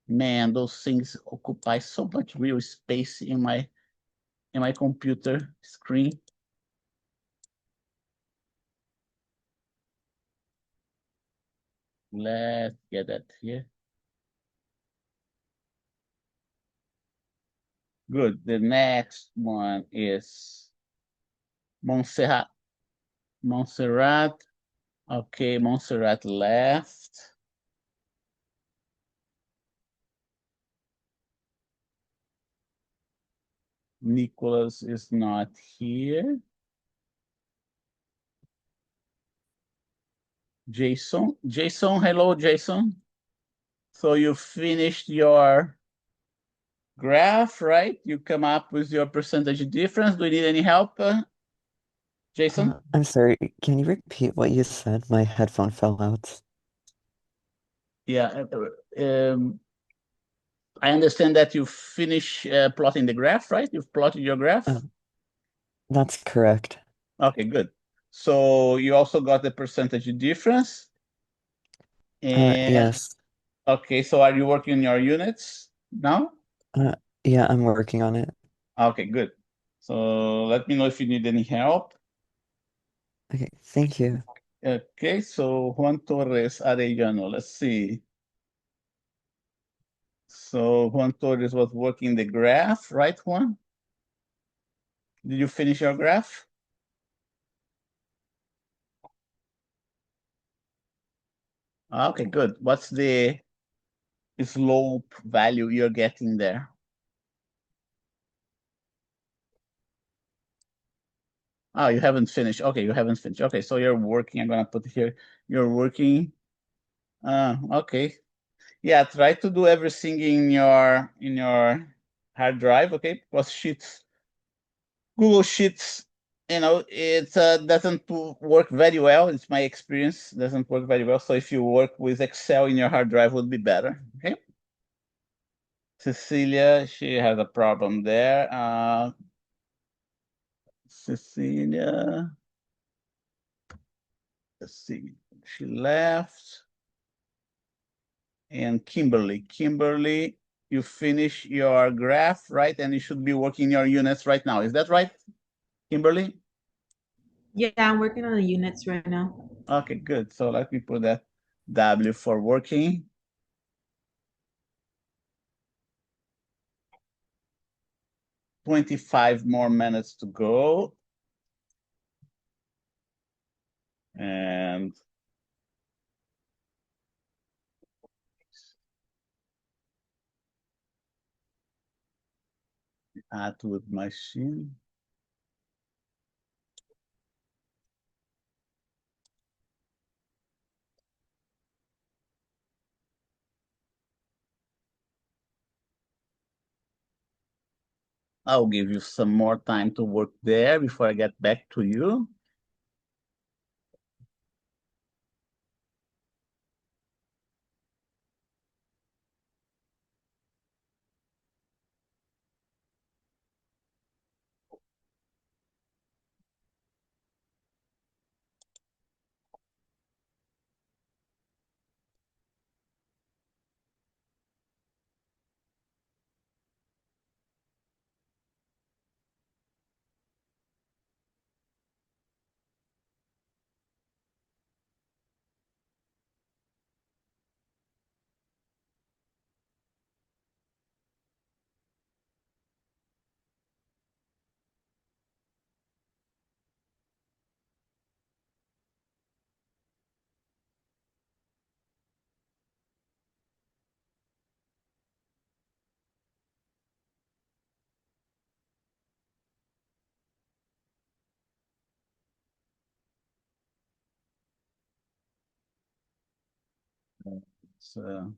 Speaker 1: Man, those things occupy so much real space in my computer screen. Let's get that here. Good. The next one is Montserrat. Montserrat. Okay, Montserrat left. Nicholas is not here. Jason. Jason, hello, Jason. So you finished your graph, right? You come up with your percentage difference. Do you need any help, Jason?
Speaker 8: I'm sorry, can you repeat what you said? My headphone fell out.
Speaker 1: Yeah. I understand that you finish plotting the graph, right? You've plotted your graph?
Speaker 8: That's correct.
Speaker 1: Okay, good. So you also got the percentage difference. And
Speaker 8: Yes.
Speaker 1: okay, so are you working on your units now?
Speaker 8: Yeah, I'm working on it.
Speaker 1: Okay, good. So let me know if you need any help.
Speaker 8: Okay, thank you.
Speaker 1: Okay, so Juan Torres Arellano, let's see. So Juan Torres was working the graph, right, Juan? Did you finish your graph? Okay, good. What's the slope value you're getting there? Oh, you haven't finished. Okay, you haven't finished. Okay, so you're working. I'm gonna put here, you're working. Okay. Yeah, try to do everything in your hard drive, okay? Because Google Sheets, it doesn't work very well. It's my experience, doesn't work very well. So if you work with Excel in your hard drive would be better, okay? Cecilia, she has a problem there. Cecilia, let's see, she left. And Kimberly, you finish your graph, right? And you should be working your units right now. Is that right, Kimberly?
Speaker 2: Yeah, I'm working on the units right now.
Speaker 1: Okay, good. So let me put that W for working. $25 more minutes to go. And add with machine. I'll give you some more time to work there before I get back to you. So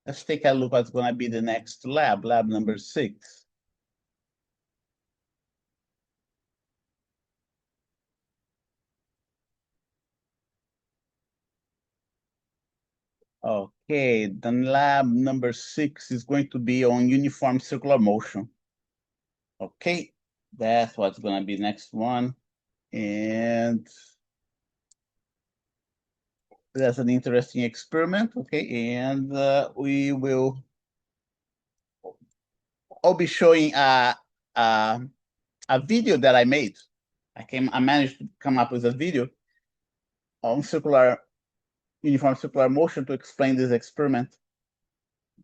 Speaker 1: let's take a look what's going to be the next lab, lab number 6. Okay, then lab number 6 is going to be on uniform circular motion. Okay, that's what's going to be next one. And that's an interesting experiment. Okay, and I'll be showing a video that I made. I managed to come up with a video on uniform circular motion to explain this experiment.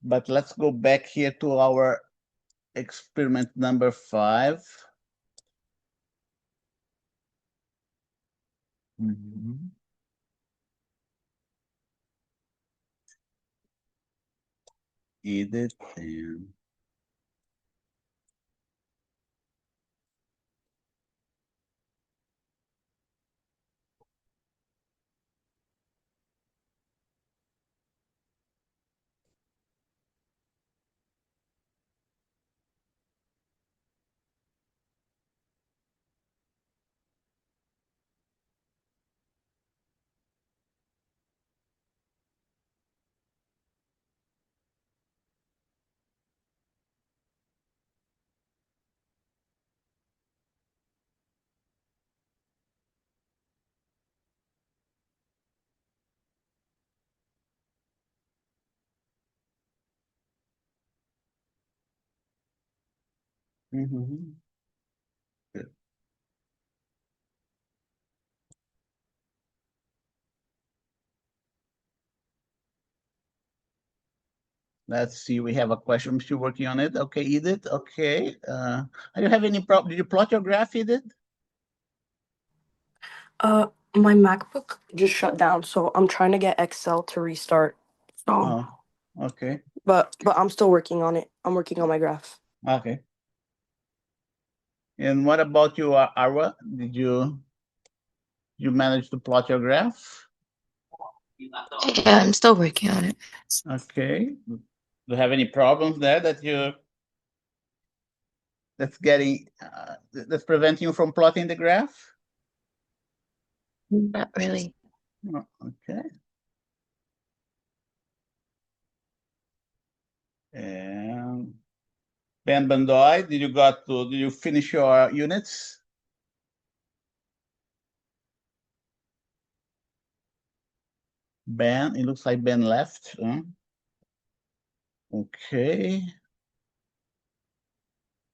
Speaker 1: But let's go back here to our experiment number 5. Edit and Good. Let's see, we have a question. I'm still working on it. Okay, Edith. Okay. Do you have any problem? Did you plot your graph, Edith?
Speaker 4: My MacBook just shut down, so I'm trying to get Excel to restart. So,
Speaker 1: Oh, okay.
Speaker 4: but I'm still working on it. I'm working on my graph.
Speaker 1: Okay. And what about you, Arwa? Did you manage to plot your graph?
Speaker 6: Yeah, I'm still working on it.
Speaker 1: Okay. Do you have any problems there that's preventing you from plotting the graph?
Speaker 6: Not really.
Speaker 1: Oh, okay. And Ben Bandoy, did you finish your units? Ben, it looks like Ben left. Okay.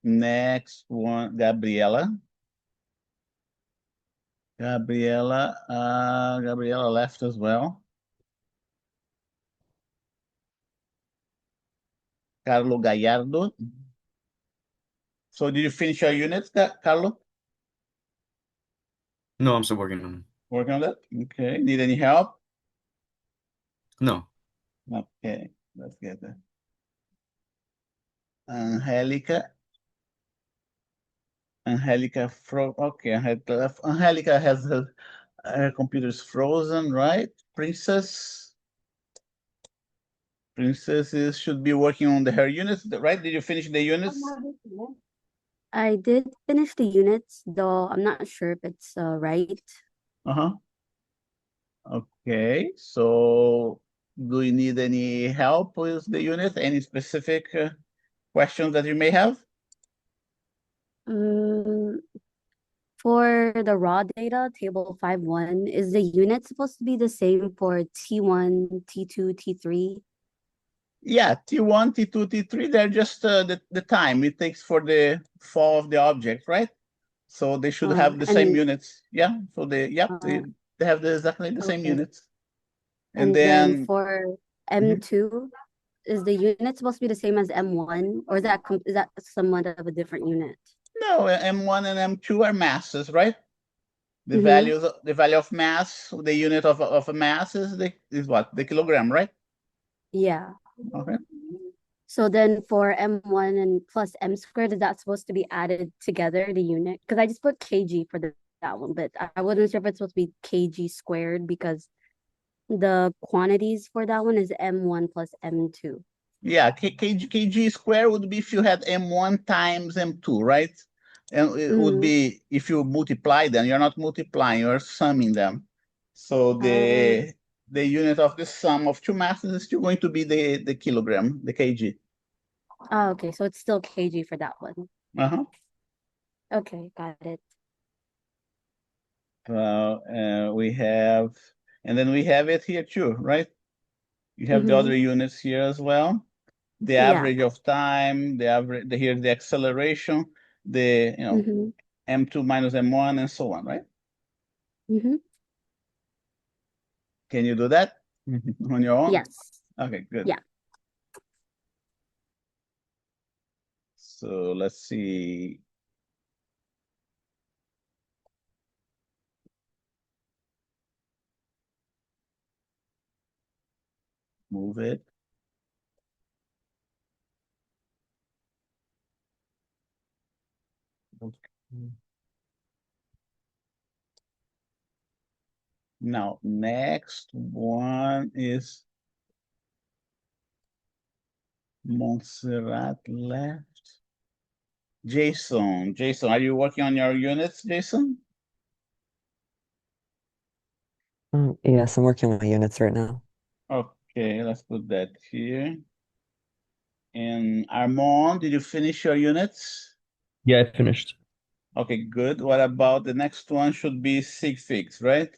Speaker 1: Next one, Gabriela. Gabriela left as well. Carlo Gallardo. So did you finish your units, Carlo?
Speaker 10: No, I'm still working on them.
Speaker 1: Working on that? Okay. Need any help?
Speaker 10: No.
Speaker 1: Okay, let's get that. Angelica. Okay, Angelica has her computer's frozen, right? Princess. Princess should be working on her units, right? Did you finish the units?
Speaker 5: I did finish the units, though I'm not sure if it's right.
Speaker 1: Uh-huh. Okay, so do you need any help with the unit? Any specific questions that you may have?
Speaker 5: Mm, for the raw data, table 5.1, is the unit supposed to be the same for T1, T2, T3?
Speaker 1: Yeah, T1, T2, T3, they're just the time it takes for the fall of the object, right? So they should have the same units. Yeah, so they have exactly the same
Speaker 5: Okay.
Speaker 1: units.
Speaker 5: And then for M2, is the unit supposed to be the same as M1, or is that somewhat of a different unit?
Speaker 1: No, M1 and M2 are masses, right? The
Speaker 5: Mhm.
Speaker 1: the value of mass, the unit of a mass is what? The kilogram, right?
Speaker 5: Yeah.
Speaker 1: Okay.
Speaker 5: So then for M1 and plus M squared, is that supposed to be added together, the unit? Because I just put kg for that one, but I wasn't sure if it's supposed to be kg squared because the quantities for that one is M1 plus M2.
Speaker 1: Yeah, kg square would be if you had M1 times M2, right? And it would be if you multiply them, you're not multiplying, you're summing them. So the unit of the sum of two masses is still going to be the kilogram, the kg.
Speaker 5: Oh, okay. So it's still kg for that one.
Speaker 1: Uh-huh.
Speaker 5: Okay, got it.
Speaker 1: We have, and then we have it here too, right? You have the other units here as well. The average of time, the average, here's the acceleration, the, M2 minus M1 and so on, right? Can you do that on your own?
Speaker 5: Yes.
Speaker 1: Okay, good.
Speaker 5: Yeah.
Speaker 1: So let's see. Move it. Okay. Now, next one is Montserrat left. Jason, are you working on your units, Jason?
Speaker 8: Yes, I'm working on my units right now.
Speaker 1: Okay, let's put that here. And Armand, did you finish your units?
Speaker 9: Yeah, I finished.
Speaker 1: Okay, good. What about the next one? Should be sig figs, right?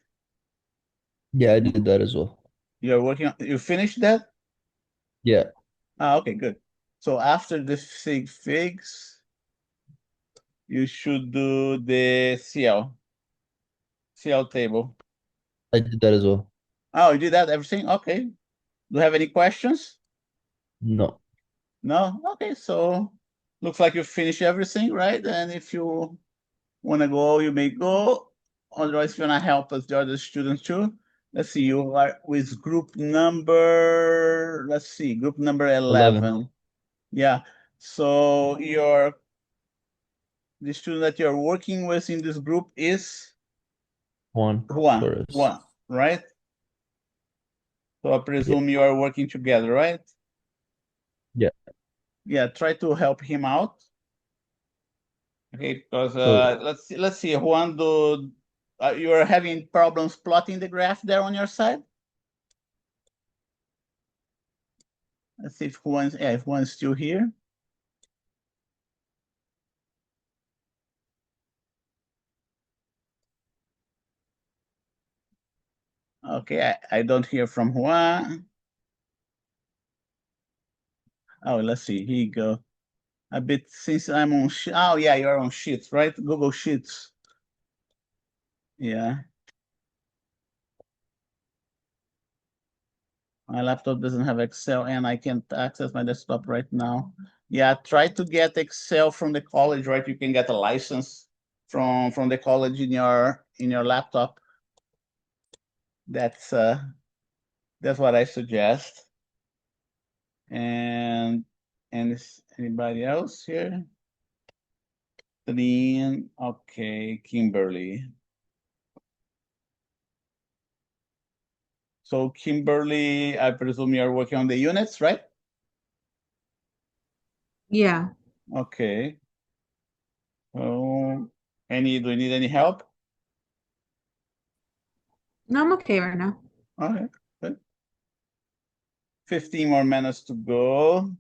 Speaker 9: Yeah, I did that as well.
Speaker 1: You're working on, you finished that?
Speaker 9: Yeah.
Speaker 1: Okay, good. So after the sig figs, you should do the CL table.
Speaker 9: I did that as well.
Speaker 1: Oh, you did that, everything? Okay. Do you have any questions?
Speaker 9: No.
Speaker 1: No? Okay, so looks like you finished everything, right? And if you want to go, you may go. Otherwise, if you want to help us, the other students too. Let's see, you are with group number, let's see, group number 11. Yeah, so the student that you're working with in this group is
Speaker 9: Juan,
Speaker 1: right? So I presume you are working together, right?
Speaker 9: Yeah.
Speaker 1: Yeah, try to help him out. Okay, because let's see, Juan, you are having problems plotting the graph there on your side? Let's see if Juan's still here. Okay, I don't hear from Juan. Oh, let's see, here you go. A bit since I'm on, oh yeah, you're on Sheets, right? Google Sheets. Yeah. My laptop doesn't have Excel and I can't access my desktop right now. Yeah, try to get Excel from the college, right? You can get a license from the college in your laptop. That's what I suggest. And is anybody else here? Celine, okay, Kimberly. So Kimberly, I presume you're working on the units, right?
Speaker 2: Yeah.
Speaker 1: Okay. Do you need any help?
Speaker 2: No, I'm okay right now.
Speaker 1: All right, good. 15 more minutes to go.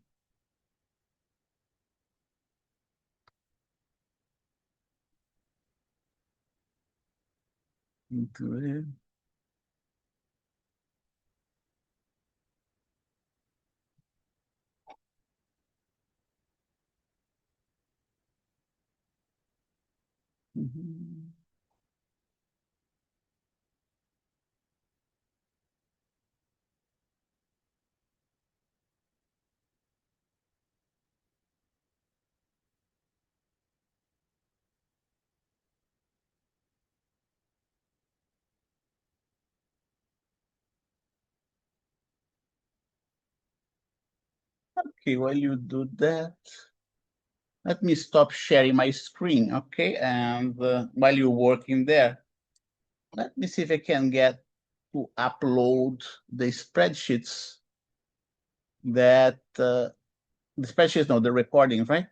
Speaker 1: Good. Mhm. Okay, while you do that, let me stop sharing my screen, okay? And while you're working there, let me see if I can get to upload the spreadsheets that, the spreadsheets, no, the recordings, right?